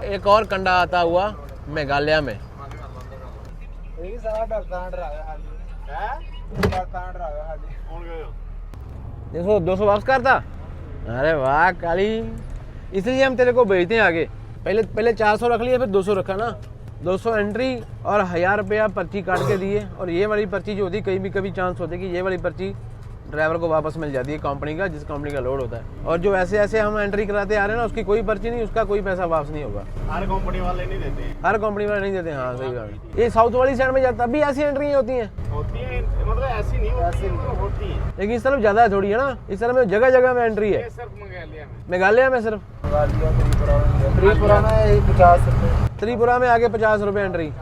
एक और कंडा आता हुआ मेघालय में। देखो 200 वापस करता। अरे वाह काली, इसलिए हम तेरे को भेजते हैं आगे। पहले 400 रख लिया, फिर 200 रखा ना। 200 एंट्री और 1000 रुपया पर्ची काट के दिए। और ये वाली पर्ची जो होती है, कभी चांस होता है कि ये वाली पर्ची ड्राइवर को वापस मिल जाती है कंपनी का, जिस कंपनी का लोड होता है। और जो ऐसे हम एंट्री कराते आ रहे हैं ना, उसकी कोई पर्ची नहीं, उसका कोई पैसा वापस नहीं होगा। हर कंपनी वाले नहीं देते। हर कंपनी वाले नहीं देते। हाँ सही बात। ये साउथ वाली साइड में जाता भी ऐसी एंट्री होती हैं, मतलब ऐसी नहीं होती है। लेकिन इस तरफ ज्यादा है थोड़ी, है ना? इस तरफ में जगह जगह में एंट्री है। मेघालय में सिर्फ त्रिपुरा में आगे 50 रुपए एंट्री,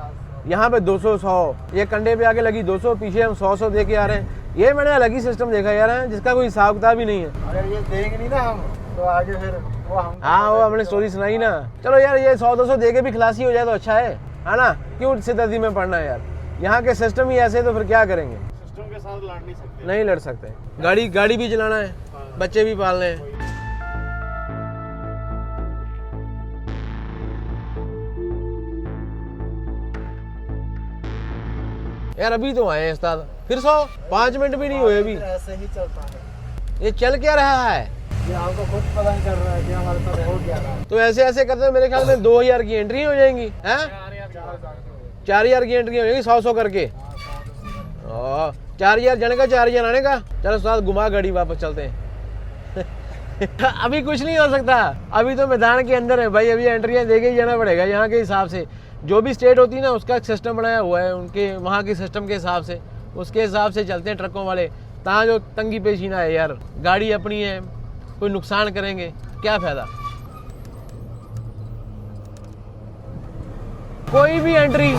यहाँ पे 200-100। ये कंडे पे आगे लगी 200, पीछे हम 100 दे के आ रहे हैं। ये मैंने अलग ही सिस्टम देखा यार है, जिसका कोई हिसाब किताब ही नहीं है। अगर ये देंगे नहीं ना हम, तो आगे फिर वो हम। हाँ वो हमने स्टोरी सुनाई ना। चलो यार ये 100-200 दे के भी खलासी हो जाए तो अच्छा है ना? क्यों सिरदर्दी में पड़ना है यार? यहाँ के सिस्टम ही ऐसे, तो फिर क्या करेंगे? सिस्टम के साथ लड़ नहीं सकते। नहीं लड़ सकते। गाड़ी भी चलाना है, बच्चे भी पालने हैं। यार अभी तो आए हैं उस्ताद, फिर 5 मिनट भी नहीं हुए अभी। ऐसे ही चलता है। ये चल क्या रहा है? ये आपको खुद पता नहीं चल रहा है कि हमारे साथ हो क्या रहा है। तो ऐसे करते मेरे ख्याल में 2000 की एंट्री हो जाएंगी, हैं? 4000 की एंट्री हो जाएगी 100 करके। 4000 जाने का, 4000 आने का। चलो उस्ताद घुमा गाड़ी, वापस चलते हैं। अभी कुछ नहीं हो सकता, अभी तो मैदान के अंदर है भाई। अभी एंट्रियां दे के ही जाना पड़ेगा यहाँ के हिसाब से। जो भी स्टेट होती है ना, उसका सिस्टम बनाया हुआ है, उनके वहाँ के सिस्टम के हिसाब से, उसके हिसाब से चलते हैं ट्रकों वाले। तहाँ जो तंगी पेशीना है यार, गाड़ी अपनी है, कोई नुकसान करेंगे क्या फायदा? कोई भी एंट्री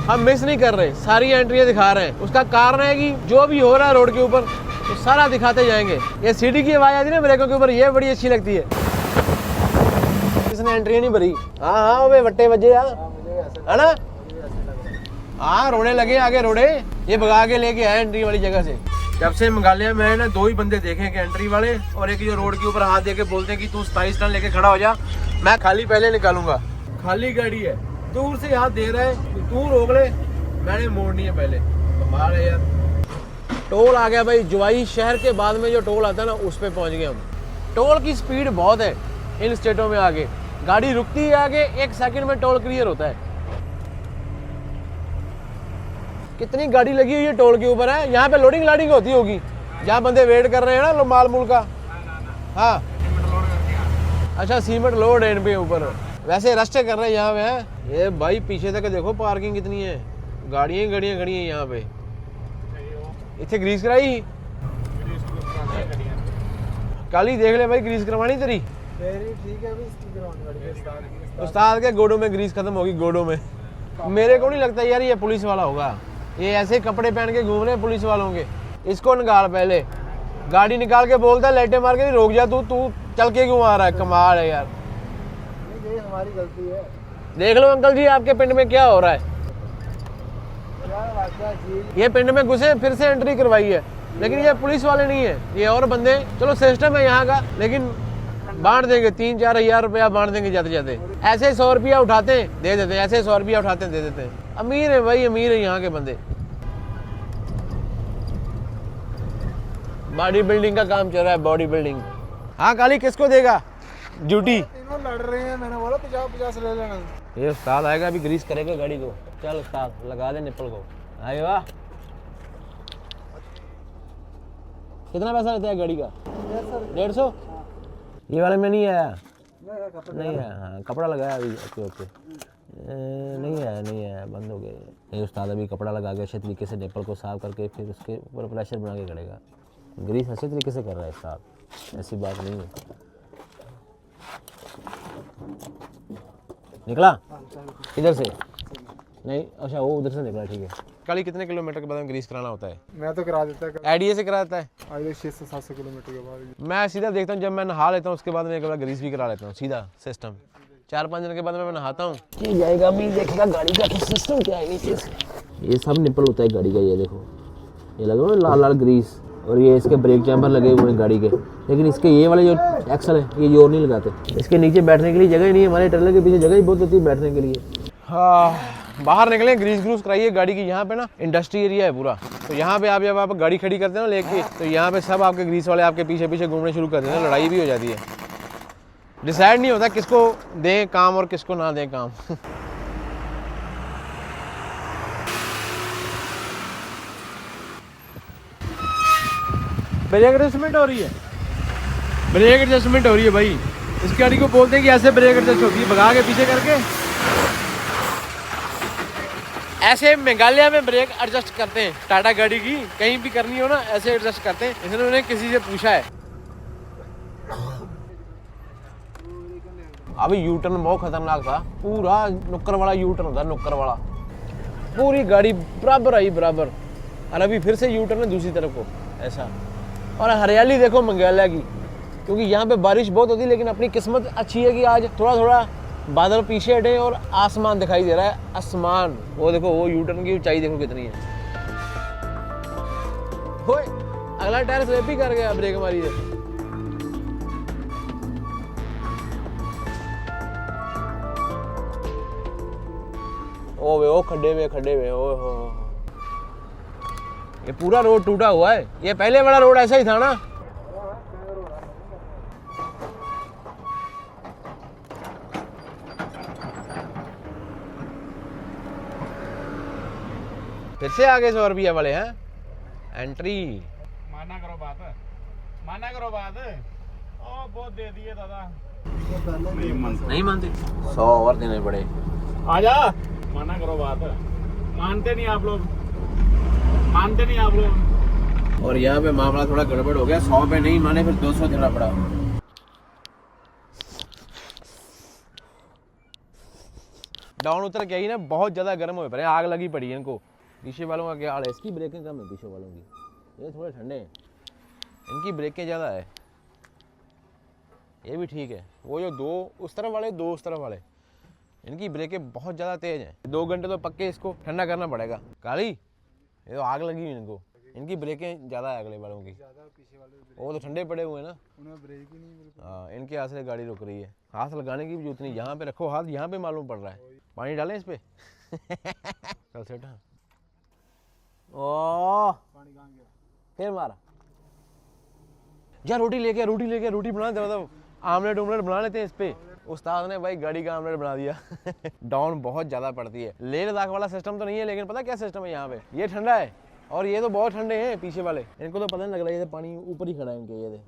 हम मिस नहीं कर रहे, सारी एंट्रियां दिखा रहे हैं। उसका कारण है कि जो भी हो रहा है रोड के ऊपर, तो सारा दिखाते जाएंगे। ये सीढ़ी की आवाज आती है ना ब्रेकों के ऊपर, ये बड़ी अच्छी लगती है। किसने एंट्री नहीं भरी? हाँ वे वट्टे बजे यार, है ना? हाँ रोड़े लगे आगे, रोड़े ये भगा के लेके आए एंट्री वाली जगह से। जब से मेघालय में है ना, 2 ही बंदे देखे कि एंट्री वाले, और एक जो रोड के ऊपर हाथ दे के बोलते हैं कि तू 27 टन लेके खड़ा हो जा, मैं खाली पहले निकालूंगा। खाली गाड़ी है, दूर से हाथ दे रहा है, तू रोक ले, मैंने मोड़नी है पहले। कमाल है यार। टोल आ गया भाई, जुवाई शहर के बाद में जो टोल आता है ना, उस पे पहुंच गए हम। टोल की स्पीड बहुत है इन स्टेटों में। आगे गाड़ी रुकती है, आगे 1 सेकंड में टोल क्लियर होता है। कितनी गाड़ी लगी हुई है टोल के ऊपर है। यहाँ पे लोडिंग लाडिंग होती होगी, जहाँ बंदे वेट कर रहे हैं ना माल मूल का। हाँ अच्छा, सीमेंट लोड है इन पे ऊपर। वैसे रस्ते कर रहे हैं यहाँ पे है। ये भाई पीछे तक देखो पार्किंग कितनी है, गाड़ियाँ खड़ी हैं यहाँ पे। इतने ग्रीस कराई काली, देख ले भाई ग्रीस करवानी तेरी। ठीक है अभी इसकी करवानी पड़ेगी। उस्ताद के गोडों में ग्रीस खत्म होगी, गोडों में। मेरे को नहीं लगता यार ये पुलिस वाला होगा, ये ऐसे कपड़े पहन के घूम रहे हैं पुलिस वालों के। इसको निकाल, पहले गाड़ी निकाल के बोलता है लाइटें मार के रोक जा, तू चल के क्यों आ रहा है? कमाल है यार। ये हमारी गलती है देख लो अंकल जी आपके पिंड में क्या हो रहा है। यार। ये पिंड में घुसे फिर से एंट्री करवाई है, लेकिन ये पुलिस वाले नहीं है, ये और बंदे। चलो सिस्टम है यहाँ का, लेकिन बांट देंगे 3-4 हज़ार रुपया बांट देंगे जाते जाते। ऐसे 100 रुपया उठाते हैं दे देते हैं, ऐसे 100 रुपया उठाते हैं दे देते हैं। अमीर है भाई, अमीर है यहाँ के बंदे। बॉडी बिल्डिंग का काम चल रहा है, बॉडी बिल्डिंग। हाँ काली, किसको देगा ड्यूटी? तीनों लड़ रहे हैं, मैंने बोला 50-50 ले लेना। ये उस्ताद आएगा अभी, ग्रीस करेगा गाड़ी को। चल उस्ताद लगा दे निप्पल को। आए वाह। कितना पैसा लेता है गाड़ी का? 150। ये वाले में नहीं आया? नहीं आया। हाँ कपड़ा लगाया अभी। ओके नहीं आया, बंद हो गया। ये उस्ताद अभी कपड़ा लगा के अच्छे तरीके से निप्पल को साफ करके फिर उसके ऊपर प्रेशर बना के करेगा। ग्रीस अच्छे तरीके से कर रहा है उस्ताद, ऐसी बात नहीं है। निकला इधर से? नहीं, अच्छा वो उधर से निकला, ठीक है। काली कितने किलोमीटर के बाद में ग्रीस कराना होता है? मैं तो करा देता है आईडीए से कराता है? आइए 600-700 किलोमीटर के बाद। मैं सीधा देखता हूँ, जब मैं नहा लेता हूँ उसके बाद में एक बार ग्रीस भी करा लेता हूँ, सीधा सिस्टम। 4-5 दिन के बाद में मैं नहाता हूँ। ठीक जाएगा अभी, देखेगा गाड़ी का सिस्टम क्या है नीचे से। ये सब निप्पल होता है गाड़ी का, ये देखो ये लगा हुआ लाल लाल ग्रीस, और ये इसके ब्रेक चैम्बर लगे हुए हैं गाड़ी के। लेकिन इसके ये वाले जो एक्सल है ये जोर नहीं लगाते। इसके नीचे बैठने के लिए जगह ही नहीं है, हमारे ट्रेलर के पीछे जगह ही बहुत होती है बैठने के लिए। हाँ बाहर निकले, ग्रीस ग्रूस कराइए गाड़ी की। यहाँ पे ना इंडस्ट्री एरिया है पूरा, तो यहाँ पे आप जब आप गाड़ी खड़ी करते हैं ना लेके, तो यहाँ पे सब आपके ग्रीस वाले आपके पीछे पीछे घूमने शुरू कर देते हैं, लड़ाई भी हो जाती है। डिसाइड नहीं होता किसको दें काम और किसको ना दें काम। ब्रेक एडजस्टमेंट हो रही है, ब्रेक एडजस्टमेंट हो रही है भाई। इस गाड़ी को बोलते हैं कि ऐसे ब्रेक एडजस्ट होती है, भगा के पीछे करके ऐसे। मेघालय में ब्रेक एडजस्ट करते हैं टाटा गाड़ी की, कहीं भी करनी हो ना ऐसे एडजस्ट करते हैं। इसलिए उन्होंने किसी से पूछा है। अभी यू टर्न बहुत खतरनाक था, पूरा नुक्कर वाला यू टर्न होता है, नुक्कर वाला। पूरी गाड़ी बराबर आई बराबर, और अभी फिर से यू टर्न है दूसरी तरफ को ऐसा। और हरियाली देखो मेघालय की, क्योंकि यहाँ पे बारिश बहुत होती है, लेकिन अपनी किस्मत अच्छी है कि आज थोड़ा थोड़ा बादल पीछे हटे और आसमान दिखाई दे रहा है। आसमान वो देखो, वो यू टर्न की ऊंचाई देखो कितनी है। होए अगला टायर स्लिप ही कर गया, ब्रेक मारी है। ओ वे ओ खड्डे में ओ हो। ये पूरा रोड टूटा हुआ है। ये पहले वाला रोड ऐसा ही था ना? फिर से आगे 100 रुपया वाले हैं एंट्री। माना करो बात, माना करो बात। ओ बहुत दे दिए दादा। नहीं मानते, 100 और देने पड़े। आजा, माना करो बात। मानते नहीं आप लोग, मानते नहीं आप लोग। और यहाँ पे मामला थोड़ा गड़बड़ हो गया, 100 पे नहीं माने, फिर 200 देना पड़ा। डाउन उतर के ही ना बहुत ज़्यादा गर्म हो पड़े, आग लगी पड़ी है इनको। पीछे वालों का क्या हाल है? इसकी ब्रेकें कम है पीछे वालों की, ये थोड़े ठंडे हैं, इनकी ब्रेकें ज़्यादा है। ये भी ठीक है। वो जो 2 उस तरफ वाले 2 उस तरफ वाले, इनकी ब्रेकें बहुत ज़्यादा तेज़ हैं। 2 घंटे तो पक्के इसको ठंडा करना पड़ेगा। काली ये तो आग लगी हुई इनको, इनकी ब्रेकें ज़्यादा है अगले वालों की। वो तो ठंडे पड़े हुए हैं ना, उन्हें ब्रेक ही नहीं बिल्कुल। हाँ इनके हाथ से गाड़ी रुक रही है। हाथ लगाने की भी जरूरत नहीं, यहाँ पे रखो हाथ, यहाँ पे मालूम पड़ रहा है। पानी डालें इस पे। चल सेट। ओ फिर मारा यार। रोटी लेके रोटी बना दे, मतलब आमलेट बना लेते हैं इस पे। उस्ताद ने भाई गाड़ी का आमलेट बना दिया। डाउन बहुत ज़्यादा पड़ती है। लेह लद्दाख वाला सिस्टम तो नहीं है, लेकिन पता क्या सिस्टम है यहाँ पे, ये ठंडा है और ये तो बहुत ठंडे हैं पीछे वाले। इनको तो पता नहीं लग रहा है, पानी ऊपर ही खड़ा है इनके। ये दे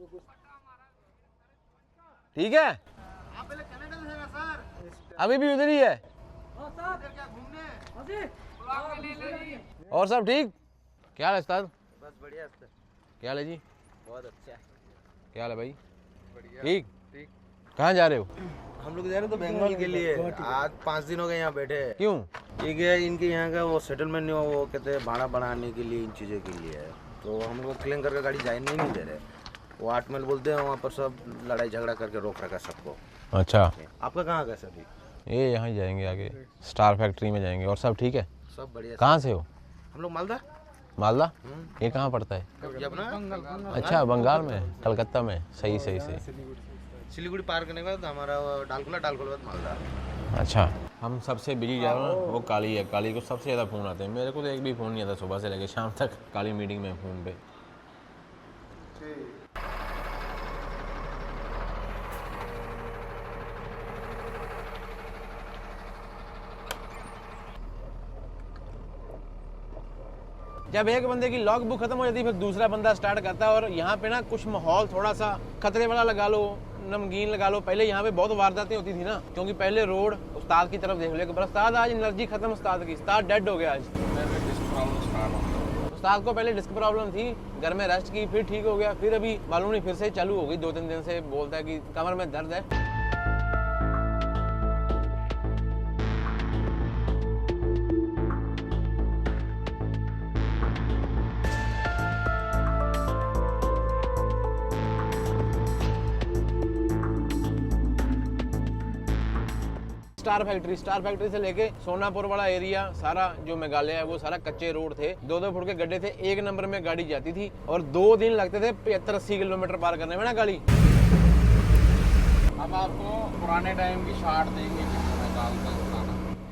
ठीक है, अभी भी उधर ही है। और सब ठीक? क्या हाल है उस्ताद? बस बढ़िया। क्या हाल है जी? बहुत अच्छा। क्या हाल है भाई? बढ़िया। ठीक। कहाँ जा रहे हो? हम लोग जा रहे तो बंगाल के लिए। आज 5 दिन हो गए यहाँ बैठे। क्यों? ये क्या है, इनके यहाँ का वो सेटलमेंट नहीं हुआ, वो कहते हैं भाड़ा बढ़ाने के लिए, इन चीज़ों के लिए है। तो हम लोग क्लेम करके गाड़ी जाने नहीं दे रहे। वो 8 माइल बोलते हैं, वहाँ पर सब लड़ाई झगड़ा करके रोक रखा सबको। अच्छा, आपका कहाँ का सभी? ये यहाँ ही जाएंगे आगे, स्टार फैक्ट्री में जाएंगे। और सब ठीक है? सब बढ़िया। कहाँ से हो? हम लोग मालदा। मालदा? ये कहाँ पड़ता है? जब ना अच्छा, बंगाल में, कलकत्ता में। सही सही सही। सिलीगुड़ी पार करने के बाद हमारा डालखोला बाद मालदा। अच्छा, हम सबसे बिजी जा रहे हैं वो काली है। काली को सबसे ज़्यादा फ़ोन आते हैं, मेरे को तो एक भी फ़ोन नहीं आता सुबह से लेकर शाम तक। काली मीटिंग में फ़ोन पे। जब एक बंदे की लॉग बुक खत्म हो जाती है, फिर दूसरा बंदा स्टार्ट करता है। और यहाँ पे ना कुछ माहौल थोड़ा सा खतरे वाला लगा लो, नमकीन लगा लो। पहले यहाँ पे बहुत वारदातें होती थी ना, क्योंकि पहले रोड उस्ताद की तरफ देख लो। पर उस्ताद आज एनर्जी खत्म, उस्ताद की, उस्ताद डेड हो गया आज। उस्ताद को पहले डिस्क प्रॉब्लम थी, घर में रेस्ट की, फिर ठीक हो गया, फिर अभी मालूम नहीं फिर से चालू हो गई। 2-3 दिन से बोलता है कि कमर में दर्द है। स्टार फैक्ट्री से लेके सोनापुर वाला एरिया सारा जो मेघालय है, वो सारा कच्चे रोड थे। 2-2 फुट के गड्ढे थे, 1 नंबर में गाड़ी जाती थी और 2 दिन लगते थे 75-80 किलोमीटर पार करने में ना गाड़ी। अब आपको पुराने टाइम की शार्ट देंगे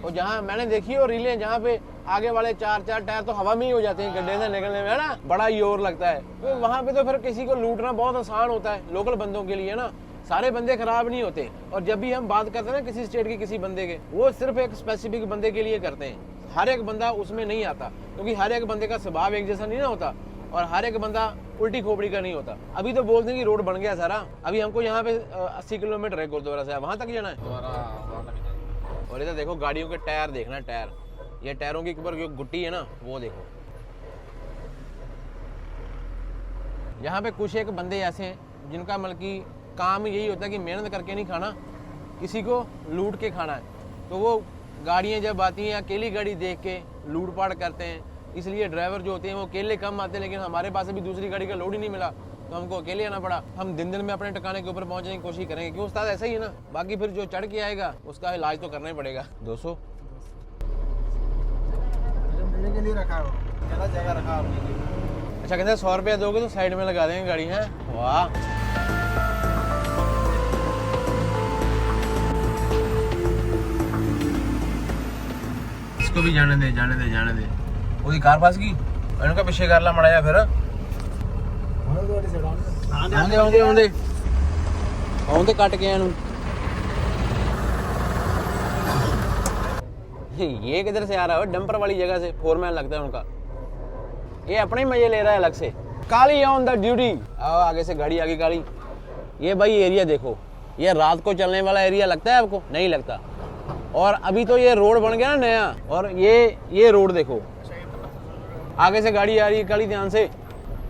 और जहाँ मैंने देखी और रीलें, जहाँ पे आगे वाले 4 टायर तो हवा में ही हो जाते हैं गड्ढे से निकलने में, है ना, बड़ा जोर लगता है। तो वहाँ पे तो फिर किसी को लूटना बहुत आसान होता है लोकल बंदों के लिए ना। सारे बंदे खराब नहीं होते। और जब भी हम बात करते हैं ना किसी स्टेट के किसी बंदे के, वो सिर्फ एक स्पेसिफिक बंदे के लिए करते हैं। हर एक बंदा उसमें नहीं आता, क्योंकि हर एक बंदे का स्वभाव एक जैसा नहीं ना होता और हर एक बंदा उल्टी खोपड़ी का नहीं होता। अभी तो बोलते हैं कि रोड बन गया सारा, अभी हमको यहाँ पे 80 किलोमीटर है गुरुद्वारा से, वहाँ तक जाना है। और इधर देखो गाड़ियों के टायर देखना, टायर, ये टायरों के ऊपर जो गुट्टी है ना, वो देखो। यहाँ पे कुछ एक बंदे ऐसे हैं जिनका मतलब कि काम यही होता है कि मेहनत करके नहीं खाना, किसी को लूट के खाना है। तो वो गाड़ियाँ जब आती हैं अकेली गाड़ी देख के लूटपाट करते हैं, इसलिए ड्राइवर जो होते हैं वो अकेले कम आते हैं। लेकिन हमारे पास अभी दूसरी गाड़ी का लोड ही नहीं मिला तो हमको अकेले आना पड़ा। हम दिन में अपने टिकाने के ऊपर पहुंचने की कोशिश करेंगे, क्यों उस्ताद, ऐसा ही है ना। बाकी फिर जो चढ़ के आएगा उसका इलाज तो करना ही पड़ेगा। 200 मिलने के लिए रखा हो, ज़्यादा जगह रखा आपने। अच्छा, कहते हैं 100 रुपया दोगे तो साइड में लगा देंगे गाड़ी। है वाह, इसको भी जाने दे, जाने दे, जाने दे। ਉਹਦੀ ਕਾਰ ਫਸ ਗਈ, ਇਹਨੂੰ ਕਾ ਪਿੱਛੇ ਕਰ ਲਾ ਮੜਾ ਜਾ ਫਿਰ। ਆਉਂਦੇ ਕੱਟ ਕੇ ਇਹਨੂੰ। ये किधर से आ रहा है? डंपर वाली जगह से, फोरमैन लगता है उनका। ये अपने ही मजे ले रहा है अलग से। काली ऑन द ड्यूटी। आगे से गाड़ी आ गई काली। ये भाई एरिया देखो, ये रात को चलने वाला एरिया लगता है आपको? नहीं लगता। और अभी तो ये रोड बन गया ना नया, और ये रोड देखो, आगे से गाड़ी आ रही है काली, ध्यान से।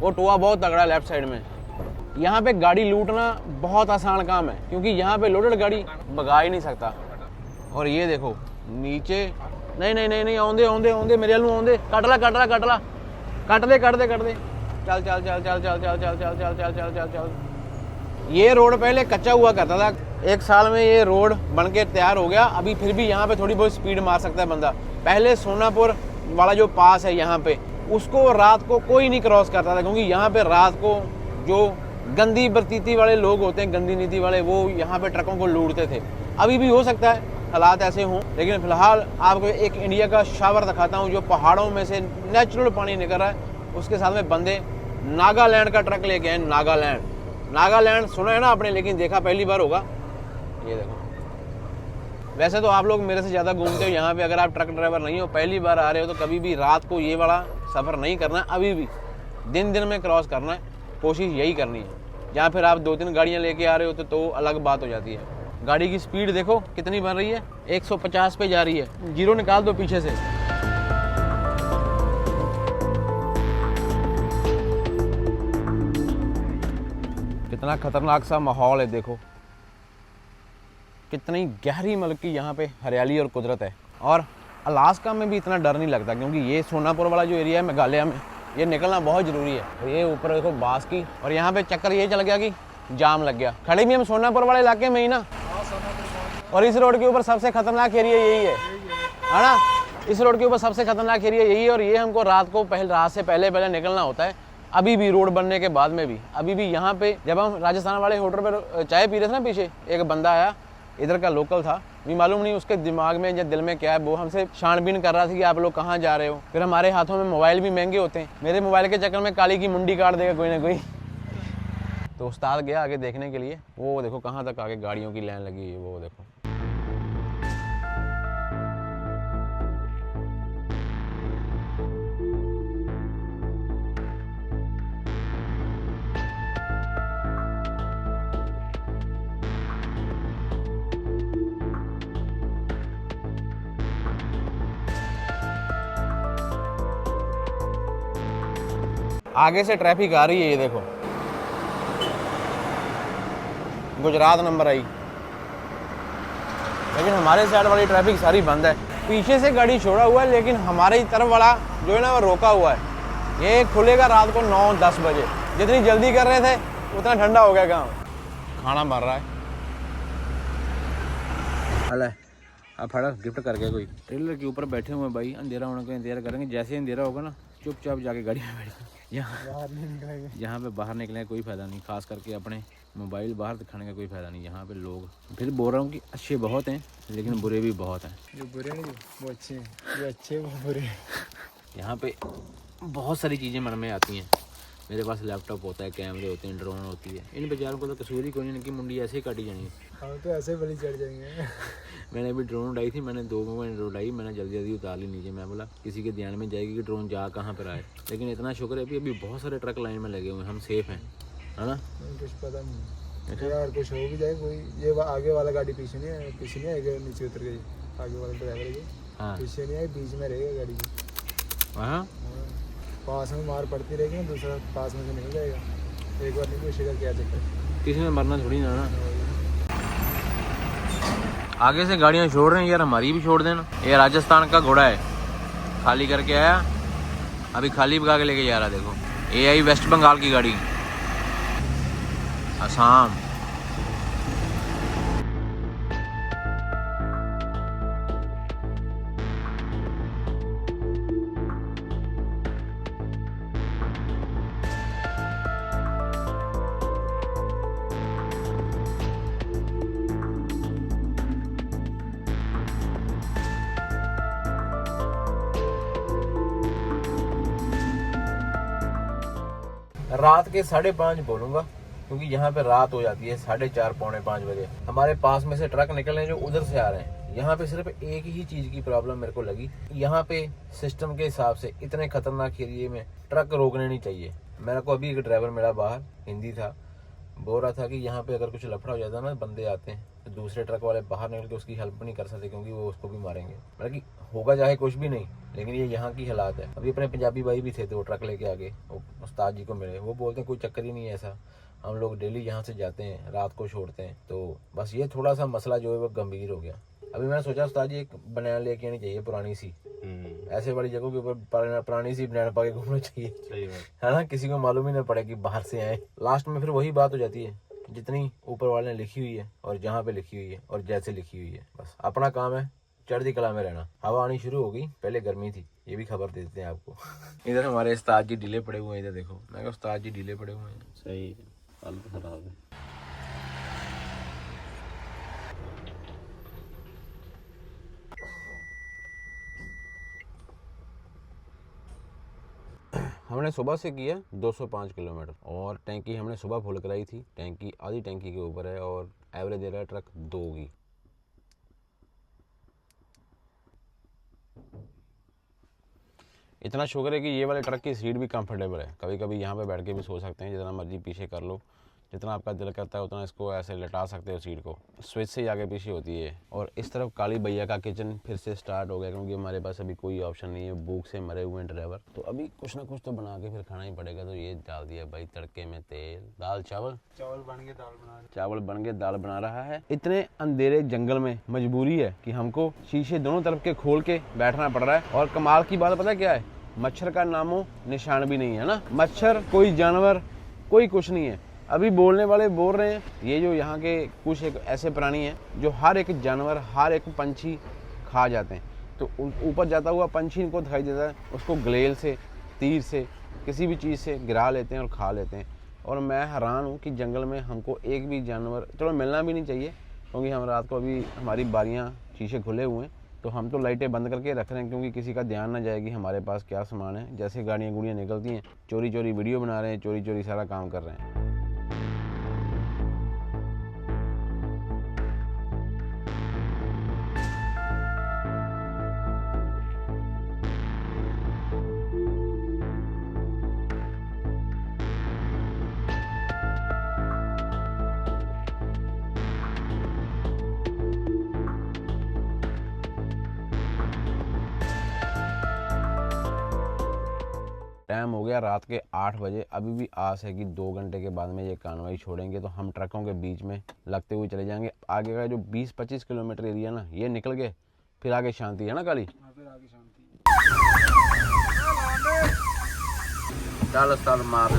वो टोआ बहुत तगड़ा है लेफ्ट साइड में। यहाँ पे गाड़ी लूटना बहुत आसान काम है, क्योंकि यहाँ पे लोडेड गाड़ी भगा ही नहीं सकता। और ये देखो नीचे, नहीं नहीं नहीं नहीं, आउंदे आउंदे आउंदे मेरे वालों आउंदे, कट ला कट ला कट ला, कट दे कट दे कट दे, चल चल चल चल चल चल चल चल चल चल चल चल चल। ये रोड पहले कच्चा हुआ करता था, 1 साल में ये रोड बन के तैयार हो गया। अभी फिर भी यहाँ पे थोड़ी बहुत स्पीड मार सकता है बंदा। पहले सोनापुर वाला जो पास है यहाँ पे, उसको रात को कोई नहीं क्रॉस करता था, क्योंकि यहाँ पे रात को जो गंदी प्रतीति वाले लोग होते हैं, गंदी नीति वाले, वो यहाँ पे ट्रकों को लूटते थे। अभी भी हो सकता है हालात ऐसे हों, लेकिन फिलहाल आपको एक इंडिया का शावर दिखाता हूँ जो पहाड़ों में से नेचुरल पानी निकल रहा है। उसके साथ में बंदे नागालैंड का ट्रक लेके आए। नागालैंड सुना है ना आपने, लेकिन देखा पहली बार होगा। ये देखो, वैसे तो आप लोग मेरे से ज़्यादा घूमते हो यहाँ पे। अगर आप ट्रक ड्राइवर नहीं हो, पहली बार आ रहे हो, तो कभी भी रात को ये वाला सफ़र नहीं करना। अभी भी दिन में क्रॉस करना है, कोशिश यही करनी है। या फिर आप 2-3 गाड़ियाँ लेके आ रहे हो तो अलग बात हो जाती है। गाड़ी की स्पीड देखो कितनी बन रही है, 150 पे जा रही है। जीरो निकाल दो पीछे से। कितना खतरनाक सा माहौल है, देखो कितनी गहरी मतलब की यहाँ पे हरियाली और कुदरत है। और अलास्का में भी इतना डर नहीं लगता, क्योंकि ये सोनापुर वाला जो एरिया है मेघालय में, ये निकलना बहुत ज़रूरी है। और ये ऊपर देखो बास की, और यहाँ पे चक्कर ये चल गया कि जाम लग गया। खड़े भी हम सोनापुर वाले इलाके में ही ना, और इस रोड के ऊपर सबसे खतरनाक एरिया यही है ना। इस रोड के ऊपर सबसे खतरनाक एरिया यही है, और ये हमको रात से पहले निकलना होता है। अभी भी रोड बनने के बाद में भी अभी भी यहाँ पे, जब हम राजस्थान वाले होटल पर चाय पी रहे थे ना, पीछे एक बंदा आया, इधर का लोकल था, भी मालूम नहीं उसके दिमाग में या दिल में क्या है, वो हमसे छानबीन कर रहा था कि आप लोग कहाँ जा रहे हो। फिर हमारे हाथों में मोबाइल भी महंगे होते हैं, मेरे मोबाइल के चक्कर में काली की मुंडी काट देगा कोई ना कोई। तो उस्ताद गया आगे देखने के लिए, वो देखो कहाँ तक आगे गाड़ियों की लाइन लगी है, वो देखो। आगे से ट्रैफिक आ रही है, ये देखो गुजरात नंबर आई, लेकिन हमारे साइड वाली ट्रैफिक सारी बंद है। पीछे से गाड़ी छोड़ा हुआ है, लेकिन हमारी तरफ वाला जो है ना वो रोका हुआ है। ये खुलेगा रात को 9-10 बजे। जितनी जल्दी कर रहे थे उतना ठंडा हो गया काम। खाना भर रहा है। अल अब फड़ा गिफ्ट कर गया कोई। ट्रेलर के ऊपर बैठे हुए भाई, अंधेरा होने का इंतजार करेंगे। जैसे अंधेरा होगा ना, चुपचाप जाके गाड़ी में बैठ, यहाँ पे बाहर निकलने का कोई फ़ायदा नहीं, खास करके अपने मोबाइल बाहर दिखाने का कोई फ़ायदा नहीं। यहाँ पे लोग, फिर बोल रहा हूँ कि अच्छे बहुत हैं, लेकिन बुरे भी बहुत हैं। जो बुरे नहीं वो अच्छे हैं, जो अच्छे वो बुरे। यहाँ पे बहुत सारी चीज़ें मन में आती हैं। मेरे पास लैपटॉप होता है, कैमरे होते हैं, ड्रोन होती है। इन बेचारों को तो कसूर ही कोई नहीं, इनकी मुंडी ऐसे ही काटी जानी है। हम तो ऐसे बलि चढ़ जाएंगे। मैंने अभी ड्रोन उड़ाई थी, मैंने 2 मिनट उड़ाई, मैंने जल्दी जल्दी उतार ली नीचे। मैं बोला किसी के ध्यान में जाएगी कि ड्रोन जा कहाँ पर आए। लेकिन इतना शुक्र है अभी बहुत सारे ट्रक लाइन में लगे हुए हैं, हम सेफ हैं, है ना। कुछ पता नहीं यार, कुछ हो भी जाए कोई। ये आगे वाला गाड़ी पीछे नहीं आएगा, नीचे उतर गई। आगे वाला ड्राइवर है, हाँ पीछे नहीं आए, बीच में रहेगा गाड़ी की। वहाँ पास में मार पड़ती रहेगी ना, दूसरा पास में से निकल जाएगा। एक बार नहीं पूछेगा क्या चक्कर, किसी ने मरना थोड़ी ना ना। आगे से गाड़ियाँ छोड़ रहे हैं यार, हमारी भी छोड़ देना। ये राजस्थान का घोड़ा है, खाली करके आया, अभी खाली भगा के लेके जा रहा। देखो ये आई वेस्ट बंगाल की गाड़ी, असम। रात के 5:30 बोलूँगा, क्योंकि यहाँ पे रात हो जाती है 4:30 पौने 5 बजे। हमारे पास में से ट्रक निकल रहे हैं जो उधर से आ रहे हैं। यहाँ पे सिर्फ एक ही चीज़ की प्रॉब्लम मेरे को लगी, यहाँ पे सिस्टम के हिसाब से इतने खतरनाक एरिए में ट्रक रोकने नहीं चाहिए। मेरे को अभी एक ड्राइवर मिला बाहर, हिंदी था, बोल रहा था कि यहाँ पे अगर कुछ लफड़ा हो जाता है ना, बंदे आते हैं तो दूसरे ट्रक वाले बाहर निकल के उसकी हेल्प नहीं कर सकते, क्योंकि वो उसको भी मारेंगे। मतलब कि होगा चाहे कुछ भी नहीं, लेकिन ये यहाँ की हालात है। अभी अपने पंजाबी भाई भी थे, तो वो ट्रक लेके आगे उस्ताद जी को मिले, वो बोलते हैं कोई चक्कर ही नहीं है ऐसा, हम लोग डेली यहाँ से जाते हैं, रात को छोड़ते हैं। तो बस ये थोड़ा सा मसला जो है वो गंभीर हो गया। अभी मैंने सोचा उस्ताद जी एक बनैन लेके आनी चाहिए, पुरानी सी। ऐसे वाली जगहों के ऊपर पुरानी सी बनैन पा के घूमना चाहिए, है ना, किसी को मालूम ही ना पड़े कि बाहर से आए। लास्ट में फिर वही बात हो जाती है, जितनी ऊपर वाले ने लिखी हुई है और जहाँ पे लिखी हुई है और जैसे लिखी हुई है, बस अपना काम है चढ़ती कला में रहना। हवा आनी शुरू हो गई, पहले गर्मी थी, ये भी खबर देते हैं आपको। इधर हमारे उस्ताद जी ढीले पड़े हुए हैं, इधर देखो। मैं उस्ताद जी ढीले पड़े हुए हैं। सही हाल खराब है। हमने सुबह से किया 205 किलोमीटर, और टैंकी हमने सुबह फुल कराई थी। टैंकी आधी टैंकी के ऊपर है, और एवरेज दे रहा है ट्रक 2 की। इतना शुक्र है कि ये वाले ट्रक की सीट भी कंफर्टेबल है। कभी कभी यहाँ पे बैठ के भी सो सकते हैं, जितना मर्जी पीछे कर लो, जितना आपका दिल करता है उतना इसको ऐसे लटा सकते हो सीट को। स्विच से ही आगे पीछे होती है। और इस तरफ काली भैया का किचन फिर से स्टार्ट हो गया, क्योंकि हमारे पास अभी कोई ऑप्शन नहीं है, भूख से मरे हुए हैं ड्राइवर। तो अभी कुछ ना कुछ तो बना के फिर खाना ही पड़ेगा। तो ये डाल दिया भाई तड़के में तेल, दाल चावल बन के दाल बना रहा है। इतने अंधेरे जंगल में मजबूरी है कि हमको शीशे दोनों तरफ के खोल के बैठना पड़ रहा है। और कमाल की बात पता क्या है, मच्छर का नामो निशान भी नहीं है ना। मच्छर, कोई जानवर, कोई कुछ नहीं है। अभी बोलने वाले बोल रहे हैं, ये जो यहाँ के कुछ एक ऐसे प्राणी हैं जो हर एक जानवर, हर एक पंछी खा जाते हैं। तो ऊपर जाता हुआ पंछी इनको दिखाई देता है, उसको ग्लेल से, तीर से, किसी भी चीज़ से गिरा लेते हैं और खा लेते हैं। और मैं हैरान हूँ कि जंगल में हमको एक भी जानवर, चलो मिलना भी नहीं चाहिए, क्योंकि हम रात को अभी हमारी बारियाँ शीशे खुले हुए हैं, तो हम तो लाइटें बंद करके रख रहे हैं, क्योंकि किसी का ध्यान ना जाए कि हमारे पास क्या सामान है। जैसे गाड़ियाँ गुड़ियाँ निकलती हैं, चोरी चोरी वीडियो बना रहे हैं, चोरी चोरी सारा काम कर रहे हैं। टाइम हो गया रात के 8 बजे। अभी भी आस है कि 2 घंटे के बाद में ये कानवाई छोड़ेंगे तो हम ट्रकों के बीच में लगते हुए चले जाएंगे। आगे का जो 20-25 किलोमीटर एरिया ना, ये निकल गए फिर आगे शांति है ना काली। चल मार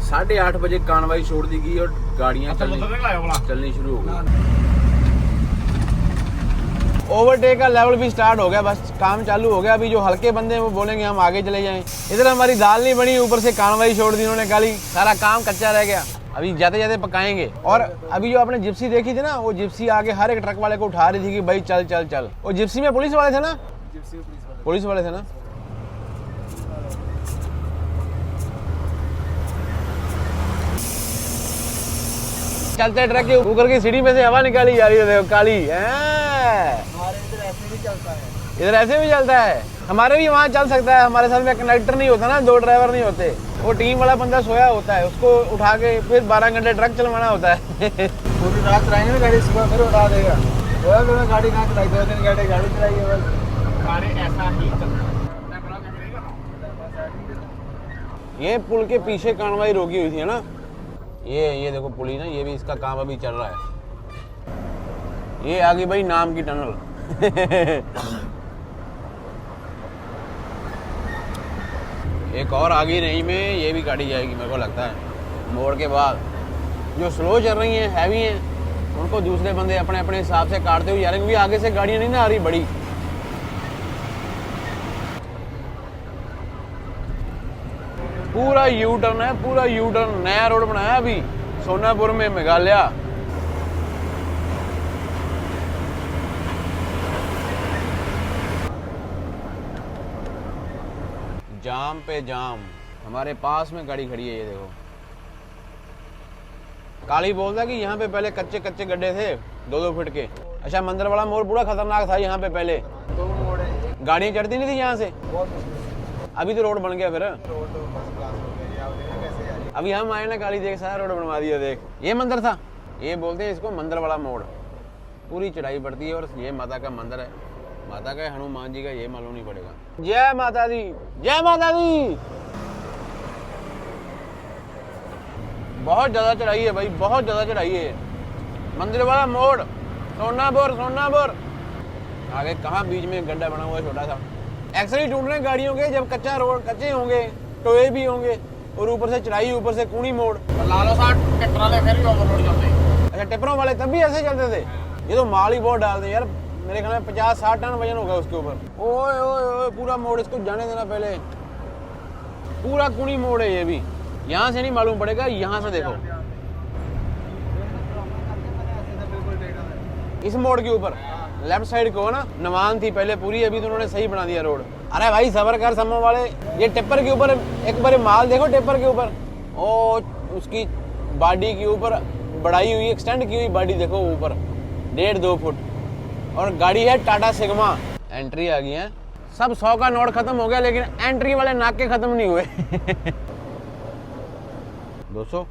8:30 बजे कानवाई छोड़ दी गई और गाड़ियाँ चलनी शुरू हो गई। ओवरटेक का लेवल भी स्टार्ट हो गया, बस काम चालू हो गया। अभी जो हल्के बंदे हैं वो बोलेंगे हम आगे चले जाएं। इधर हमारी दाल नहीं बनी, ऊपर से कानवाई छोड़ दी उन्होंने काली, सारा काम कच्चा रह गया। अभी जाते जाते पकाएंगे। और अभी जो आपने जिप्सी देखी थी ना, वो जिप्सी आगे हर एक ट्रक वाले को उठा रही थी कि भाई चल चल चल। वो जिप्सी में पुलिस वाले थे ना, पुलिस वाले थे ना। चलते ट्रक के ऊपर की सीढ़ी में से हवा निकाली जा रही है, देखो काली है। इधर ऐसे भी चलता है, हमारे भी वहाँ चल सकता है। हमारे साथ में कंडक्टर नहीं होता ना, 2 ड्राइवर नहीं होते, वो टीम वाला बंदा सोया होता है, उसको उठा के फिर 12 घंटे ट्रक चलवाना होता है। पूरी रात चलाएंगे ना गाड़ी, सुबह फिर उठा देगा। गाड़ी कहाँ चलाई, 2 दिन गाड़ी चलाई है बस। ऐसा ही ये पुल के पीछे कानवाई रोकी हुई थी ना, ये देखो पुली ना, ये भी इसका काम अभी चल रहा है। ये आ गई भाई नाम की टनल। एक और आ गई नहीं में, ये भी गाड़ी जाएगी मेरे को लगता है। मोड़ के बाद जो स्लो चल रही हैं, हैवी हैं, उनको दूसरे बंदे अपने अपने हिसाब से काटते हुए जा रहे हैं, क्योंकि आगे से गाड़ियाँ नहीं ना आ रही बड़ी। पूरा यू टर्न है, पूरा यू टर्न, नया रोड बनाया अभी सोनापुर में, मेघालय। जाम पे जाम, हमारे पास में गाड़ी खड़ी है, ये देखो। काली बोलता कि यहाँ पे पहले कच्चे कच्चे गड्ढे थे 2-2 फीट के। अच्छा, मंदिर वाला मोड़ पूरा खतरनाक था यहाँ पे पहले, 2 मोड़ है, गाड़ियाँ चढ़ती नहीं थी यहाँ से। अभी तो रोड बन गया फिर। अभी हम आए ना काली, देख सारा रोड बनवा दिया देख। ये मंदिर था, ये बोलते हैं इसको मंदिर वाला मोड़। पूरी चढ़ाई पड़ती है और ये माता का मंदिर है, माता का हनुमान जी का, ये मालूम नहीं पड़ेगा। जय माता दी, जय माता दी। बहुत ज्यादा चढ़ाई है भाई, बहुत ज्यादा चढ़ाई है। मंदिर वाला मोड़, सोनापुर, सोनापुर। आगे कहाँ बीच में गड्ढा बना हुआ है छोटा सा। एक्चुअली टूट रहे गाड़ियों के, जब कच्चा रोड, कच्चे होंगे, टोए भी होंगे, और ऊपर से चढ़ाई, ऊपर से कूणी मोड़। लालो साठ टिप्पर वाले फिर भी ओवरलोड चलते हैं। अच्छा, टिप्परों वाले तब भी ऐसे चलते थे। ये तो माल ही बहुत डालते हैं यार, मेरे ख्याल में 50-60 टन वजन होगा उसके ऊपर। ओए ओए ओए, पूरा मोड़, इसको जाने देना पहले। पूरा कूणी मोड़ है ये भी, यहाँ से नहीं मालूम पड़ेगा, यहाँ से देखो इस मोड़ के ऊपर लेफ्ट साइड को ना नवान थी पहले पूरी, अभी तो उन्होंने सही बना दिया रोड। अरे भाई सबर कर समो वाले। ये टिप्पर के ऊपर एक बार माल देखो, टिप्पर के ऊपर, ओ उसकी बॉडी के ऊपर बढ़ाई हुई, एक्सटेंड की हुई बॉडी देखो ऊपर, 1.5-2 फुट। और गाड़ी है टाटा सिग्मा। एंट्री आ गई है, सब 100 का नोट खत्म हो गया, लेकिन एंट्री वाले नाके खत्म नहीं हुए। 200।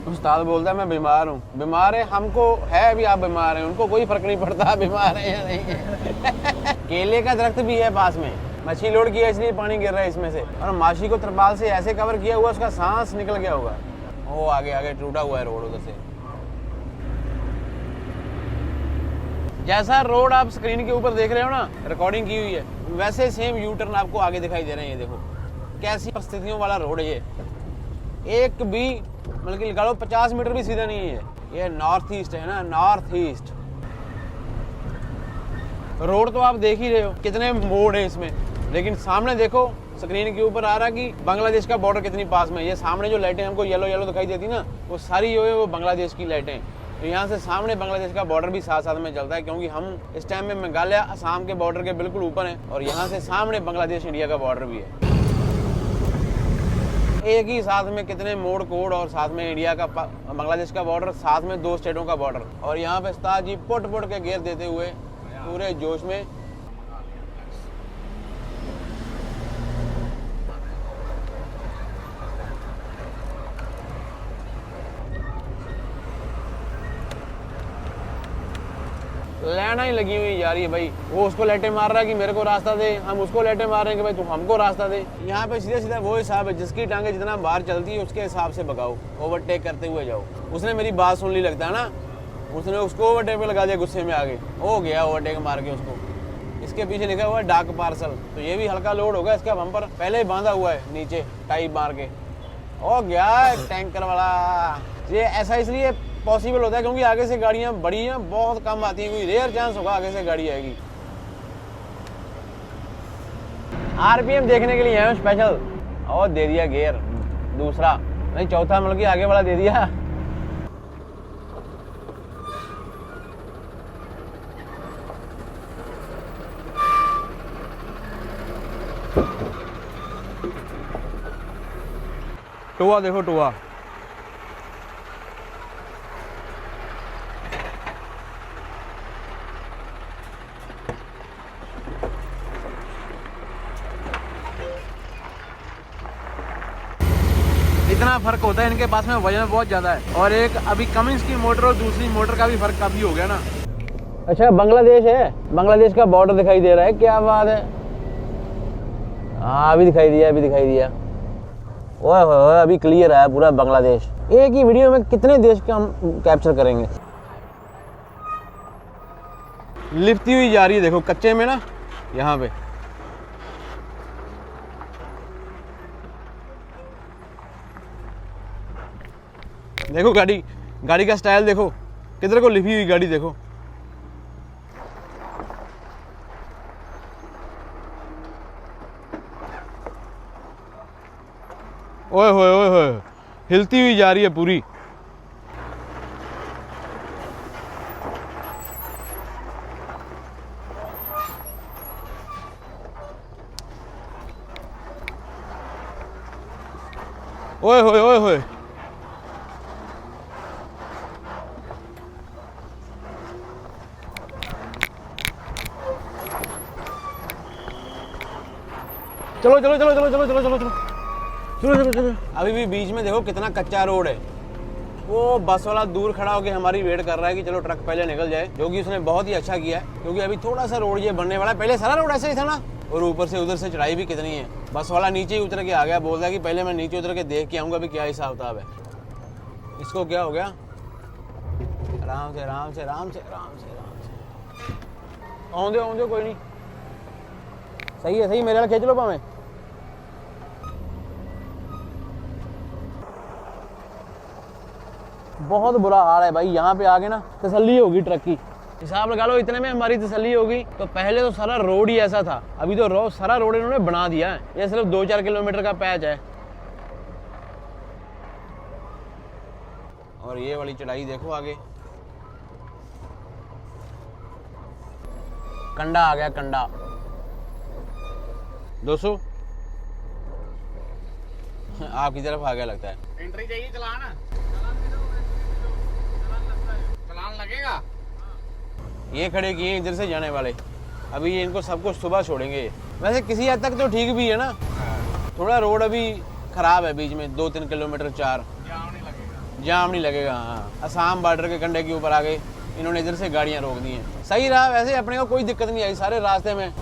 उस्ताद बोलता है मैं बीमार हूँ। बीमार है हमको है, अभी आप बीमार हैं, उनको कोई फर्क नहीं पड़ता बीमार है या नहीं है। केले का दरख्त भी है पास में, मछली लोड किया इसलिए पानी गिर रहा है इसमें से, और माशी को त्रिपाल से ऐसे कवर किया हुआ उसका सांस निकल गया होगा। वो आगे आगे टूटा हुआ है रोड उधर से। जैसा रोड आप स्क्रीन के ऊपर देख रहे हो ना, रिकॉर्डिंग की हुई है, वैसे सेम यू टर्न आपको आगे दिखाई दे रहे हैं। ये देखो कैसी परिस्थितियों वाला रोड है ये, एक भी मतलब कि लगा लो 50 मीटर भी सीधा नहीं है। ये नॉर्थ ईस्ट है ना, नॉर्थ ईस्ट रोड तो आप देख ही रहे हो कितने मोड़ है इसमें, लेकिन सामने देखो स्क्रीन के ऊपर आ रहा कि बांग्लादेश का बॉर्डर कितनी पास में है। ये सामने जो लाइटें हमको येलो येलो दिखाई देती ना, वो सारी जो है वो बांग्लादेश की लाइटें। तो यहाँ से सामने बांग्लादेश का बॉर्डर भी साथ साथ में चलता है, क्योंकि हम इस टाइम में मेघालय असम के बॉर्डर के बिल्कुल ऊपर हैं, और यहाँ से सामने बांग्लादेश इंडिया का बॉर्डर भी है। एक ही साथ में कितने मोड़ कोड, और साथ में इंडिया का बांग्लादेश का बॉर्डर, साथ में 2 स्टेटों का बॉर्डर। और यहाँ पे उस्ताद जी पुट के घेर देते हुए पूरे जोश में। लाइनें ही लगी हुई जा रही है भाई, वो उसको लेटे मार रहा है कि मेरे को रास्ता दे, हम उसको लेटे मार रहे हैं कि भाई तू हमको रास्ता दे। यहाँ पे सीधा सीधा वो हिसाब है, जिसकी टांगे जितना बाहर चलती है उसके हिसाब से भगाओ, ओवरटेक करते हुए जाओ। उसने मेरी बात सुन ली लगता है ना, उसने उसको ओवरटेक पे लगा दिया गुस्से में, आगे हो गया ओवरटेक मार के उसको। इसके पीछे लिखा हुआ है डाक पार्सल, तो ये भी हल्का लोड होगा, इसका बम्पर पहले ही बांधा हुआ है नीचे टाई मार के। हो गया टैंकर वाला। ये ऐसा इसलिए पॉसिबल होता है क्योंकि आगे से गाड़ियां बड़ी हैं, बहुत कम आती हैं, कोई रेयर चांस होगा आगे से गाड़ी आएगी। आरपीएम देखने के लिए आए स्पेशल, और दे दिया गियर दूसरा, नहीं चौथा, मतलब कि आगे वाला दे दिया। टुआ देखो टुआ, इतना फर्क होता है इनके पास में, वजन बहुत ज्यादा है। और एक अभी कमिंस की मोटर और दूसरी मोटर का भी फर्क काफी हो गया ना। अच्छा बांग्लादेश है, बांग्लादेश का बॉर्डर दिखाई दे रहा है, क्या बात है। हाँ अभी दिखाई दिया, अभी दिखाई दिया। ओए अभी क्लियर है पूरा बांग्लादेश। एक ही वीडियो में कितने देश का हम कैप्चर करेंगे। लिपती हुई जा रही है देखो कच्चे में ना, यहाँ पे देखो गाड़ी का स्टाइल देखो, किधर को लिपी हुई गाड़ी देखो। ओए होए हिलती हुई जा रही है पूरी। ओए होए चलो। अभी भी बीच में देखो कितना कच्चा रोड है। वो बस वाला दूर खड़ा होकर हमारी वेट कर रहा है कि चलो ट्रक पहले निकल जाए, जो कि उसने बहुत ही अच्छा किया है, क्योंकि अभी थोड़ा सा रोड ये बनने वाला है। पहले सारा रोड ऐसे ही था ना, और ऊपर से उधर से चढ़ाई भी कितनी है। बस वाला नीचे ही उतर के आ गया, बोल रहा है कि पहले मैं नीचे उतर के देख के आऊँगा अभी क्या हिसाब किताब है। इसको क्या हो गया, आराम से आऊँ कोई नहीं, सही है सही, मेरे वाला खींच लो पावे। बहुत बुरा हाल है भाई, यहाँ पे आगे ना तसल्ली होगी ट्रक की। हिसाब लगा लो इतने में हमारी तसल्ली होगी। तो पहले तो सारा रोड ही ऐसा था, अभी तो सारा रोड इन्होंने बना दिया है। ये सिर्फ 2-4 किलोमीटर का पैच है। और ये वाली चढ़ाई देखो आगे, कंडा आ गया, कंडा 200 आपकी तरफ आ गया लगता है। एंट्री चाहिए, चलान लगेगा। ये खड़े किए इधर से जाने वाले, अभी ये इनको सबको सुबह छोड़ेंगे। वैसे किसी हद तक तो ठीक भी है ना, थोड़ा रोड अभी खराब है बीच में 2-3 किलोमीटर 4 जाम नहीं लगेगा। हाँ, असम बॉर्डर के कंडे के ऊपर आ गए, इन्होंने इधर से गाड़ियाँ रोक दी हैं। सही रहा वैसे, अपने को कोई दिक्कत नहीं आई, सारे रास्ते में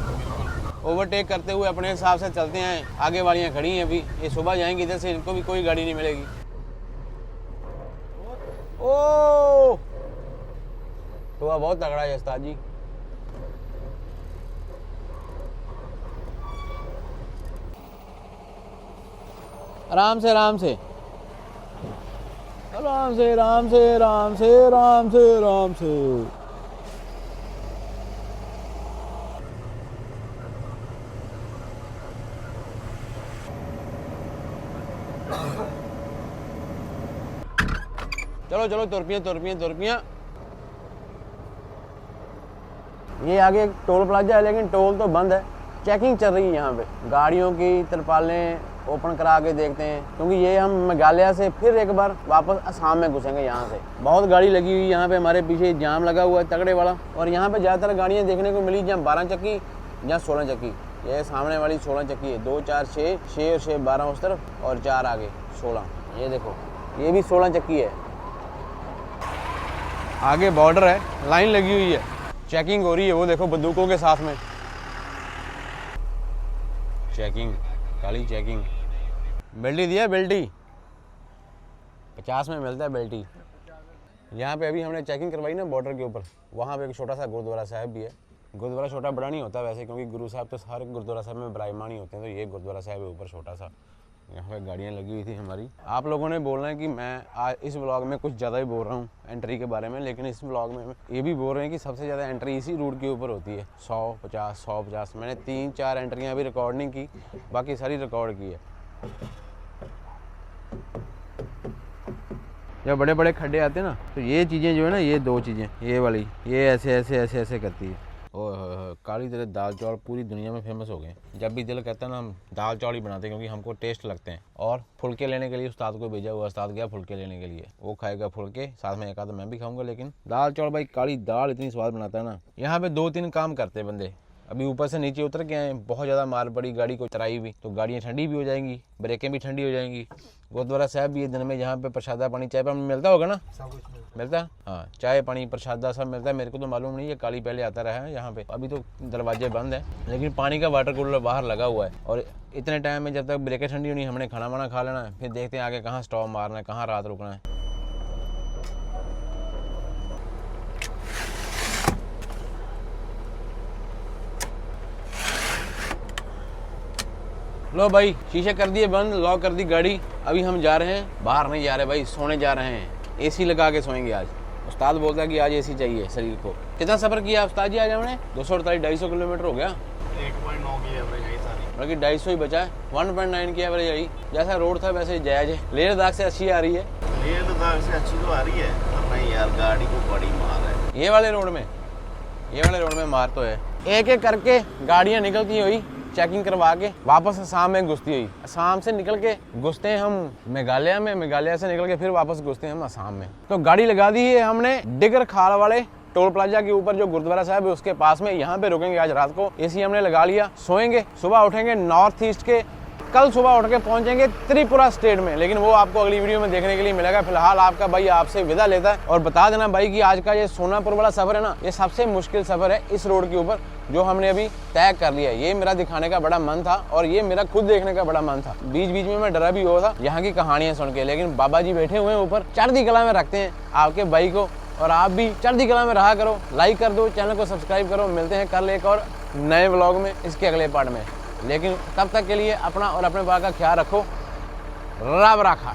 ओवरटेक करते हुए अपने हिसाब से चलते हैं। आगे वालियाँ खड़ी हैं अभी, ये सुबह जाएंगी इधर से, इनको भी कोई गाड़ी नहीं मिलेगी। ओ सुबह बहुत तगड़ा है उस्ताद जी। आराम से आराम से आराम से आराम से आराम से आराम से आराम से। चलो चलो तुरपियाँ। ये आगे एक टोल प्लाजा है, लेकिन टोल तो बंद है, चेकिंग चल रही है यहाँ पे। गाड़ियों की तरपालें ओपन करा के देखते हैं, क्योंकि ये हम मेघालय से फिर एक बार वापस असम में घुसेंगे। यहाँ से बहुत गाड़ी लगी हुई, यहाँ पे हमारे पीछे जाम लगा हुआ है तगड़े वाला। और यहाँ पे ज़्यादातर गाड़ियाँ देखने को मिली जहाँ 12 चक्की या 16 चक्की। ये सामने वाली 16 चक्की है, 2 4 6 6 और 6 12 उस तरफ और 4 आगे 16। ये देखो ये भी 16 चक्की है। आगे बॉर्डर है, लाइन लगी हुई है, चेकिंग हो रही है। वो देखो बंदूकों के साथ में चेकिंग, काली चेकिंग। बेल्टी दिया, बेल्टी 50 में मिलता है बेल्टी। यहाँ पे अभी हमने चेकिंग करवाई ना बॉर्डर के ऊपर, वहाँ पे एक छोटा सा गुरुद्वारा साहिब भी है। गुरुद्वारा छोटा बड़ा नहीं होता वैसे, क्योंकि गुरु साहब तो हर गुरुद्वारा साहब में विराजमान ही होते हैं, तो ये गुरुद्वारा साहब है ऊपर छोटा सा। यहाँ पे गाड़ियाँ लगी हुई थी हमारी। आप लोगों ने बोलना है कि मैं आज इस व्लॉग में कुछ ज़्यादा ही बोल रहा हूँ एंट्री के बारे में, लेकिन इस व्लॉग में ये भी बोल रहे हैं कि सबसे ज़्यादा एंट्री इसी रूट के ऊपर होती है। 100-50 मैंने 3-4 एंट्रियाँ अभी रिकॉर्ड नहीं की, बाकी सारी रिकॉर्ड की है। जब बड़े बड़े खड्डे आते हैं ना, तो ये चीज़ें जो है ना, ये 2 चीज़ें, ये वाली, ये ऐसे ऐसे ऐसे ऐसे करती है। ओह काली तेरे दाल चावल पूरी दुनिया में फेमस हो गए। जब भी दिल कहता है ना, हम दाल चावल ही बनाते हैं, क्योंकि हमको टेस्ट लगते हैं। और फुलके लेने के लिए उस्ताद को भेजा हुआ, उस्ताद गया फुलके लेने के लिए, वो खाएगा फुलके, साथ में एक आधा मैं भी खाऊंगा। लेकिन दाल चावल भाई, काली दाल इतनी स्वाद बनाता है ना। यहाँ पे 2-3 काम करते हैं बंदे। अभी ऊपर से नीचे उतर के आए, बहुत ज़्यादा मार पड़ी गाड़ी को चराई भी, तो गाड़ियाँ ठंडी भी हो जाएंगी, ब्रेकें भी ठंडी हो जाएंगी। गुरुद्वारा साहब भी ये दिन में जहाँ पे प्रसादा पानी चाय पानी मिलता होगा ना, मिलता है। हाँ, चाय पानी प्रसादा सब मिलता है। मेरे को तो मालूम नहीं है, काली पहले आता रहा है यहाँ पे। अभी तो दरवाजे बंद है, लेकिन पानी का वाटर कूलर बाहर लगा हुआ है। और इतने टाइम में जब तक ब्रेकें ठंडी होनी, हमने खाना वाना खा लेना है, फिर देखते हैं आगे कहाँ स्टॉप मारना है, कहाँ रात रुकना है। लो भाई, शीशे कर दिए बंद, लॉक कर दी गाड़ी। अभी हम जा रहे हैं, बाहर नहीं जा रहे भाई, सोने जा रहे हैं। एसी लगा के सोएंगे आज। उस्ताद बोलता है कि आज एसी चाहिए शरीर को। कितना सफ़र किया उस्ताद जी आज हमने? 248-250 किलोमीटर हो गया। 1.9 की एवरेज आई सारी, बल्कि 250 ही बचा है। 1.9 की एवरेज आई। जैसा रोड था वैसे जायज है। लेह लद्दाख से अच्छी आ रही है, लेह लद्दाख से अच्छी तो आ रही है, पर नहीं यार गाड़ी को बड़ी मार है। ये वाले रोड में मार तो है। एक एक करके गाड़ियाँ निकलती हुई, चेकिंग करवा के वापस असम में घुसती हुई। असम से निकल के घुसते हैं हम मेघालय में, मेघालय से निकल के फिर वापस घुसते हैं हम असम में। तो गाड़ी लगा दी है हमने डिगर खाल वाले टोल प्लाजा के ऊपर, जो गुरुद्वारा साहब है उसके पास में। यहाँ पे रुकेंगे आज रात को। एसी हमने लगा लिया, सोएंगे। सुबह उठेंगे नॉर्थ ईस्ट के, कल सुबह उठ के पहुंचेंगे त्रिपुरा स्टेट में, लेकिन वो आपको अगली वीडियो में देखने के लिए मिलेगा। फिलहाल आपका भाई आपसे विदा लेता है। और बता देना भाई कि आज का ये सोनापुर वाला सफ़र है ना, ये सबसे मुश्किल सफ़र है इस रोड के ऊपर, जो हमने अभी तय कर लिया है। ये मेरा दिखाने का बड़ा मन था और ये मेरा खुद देखने का बड़ा मन था। बीच बीच में मैं डरा भी हुआ था यहाँ की कहानियाँ सुन के, लेकिन बाबा जी बैठे हुए हैं ऊपर, चढ़ती कला में रखते हैं आपके भाई को। और आप भी चढ़ती कला में रहा करो, लाइक कर दो, चैनल को सब्सक्राइब करो। मिलते हैं कल एक और नए व्लॉग में, इसके अगले पार्ट में। लेकिन तब तक के लिए अपना और अपने बाबा का ख्याल रखो। रब रखा।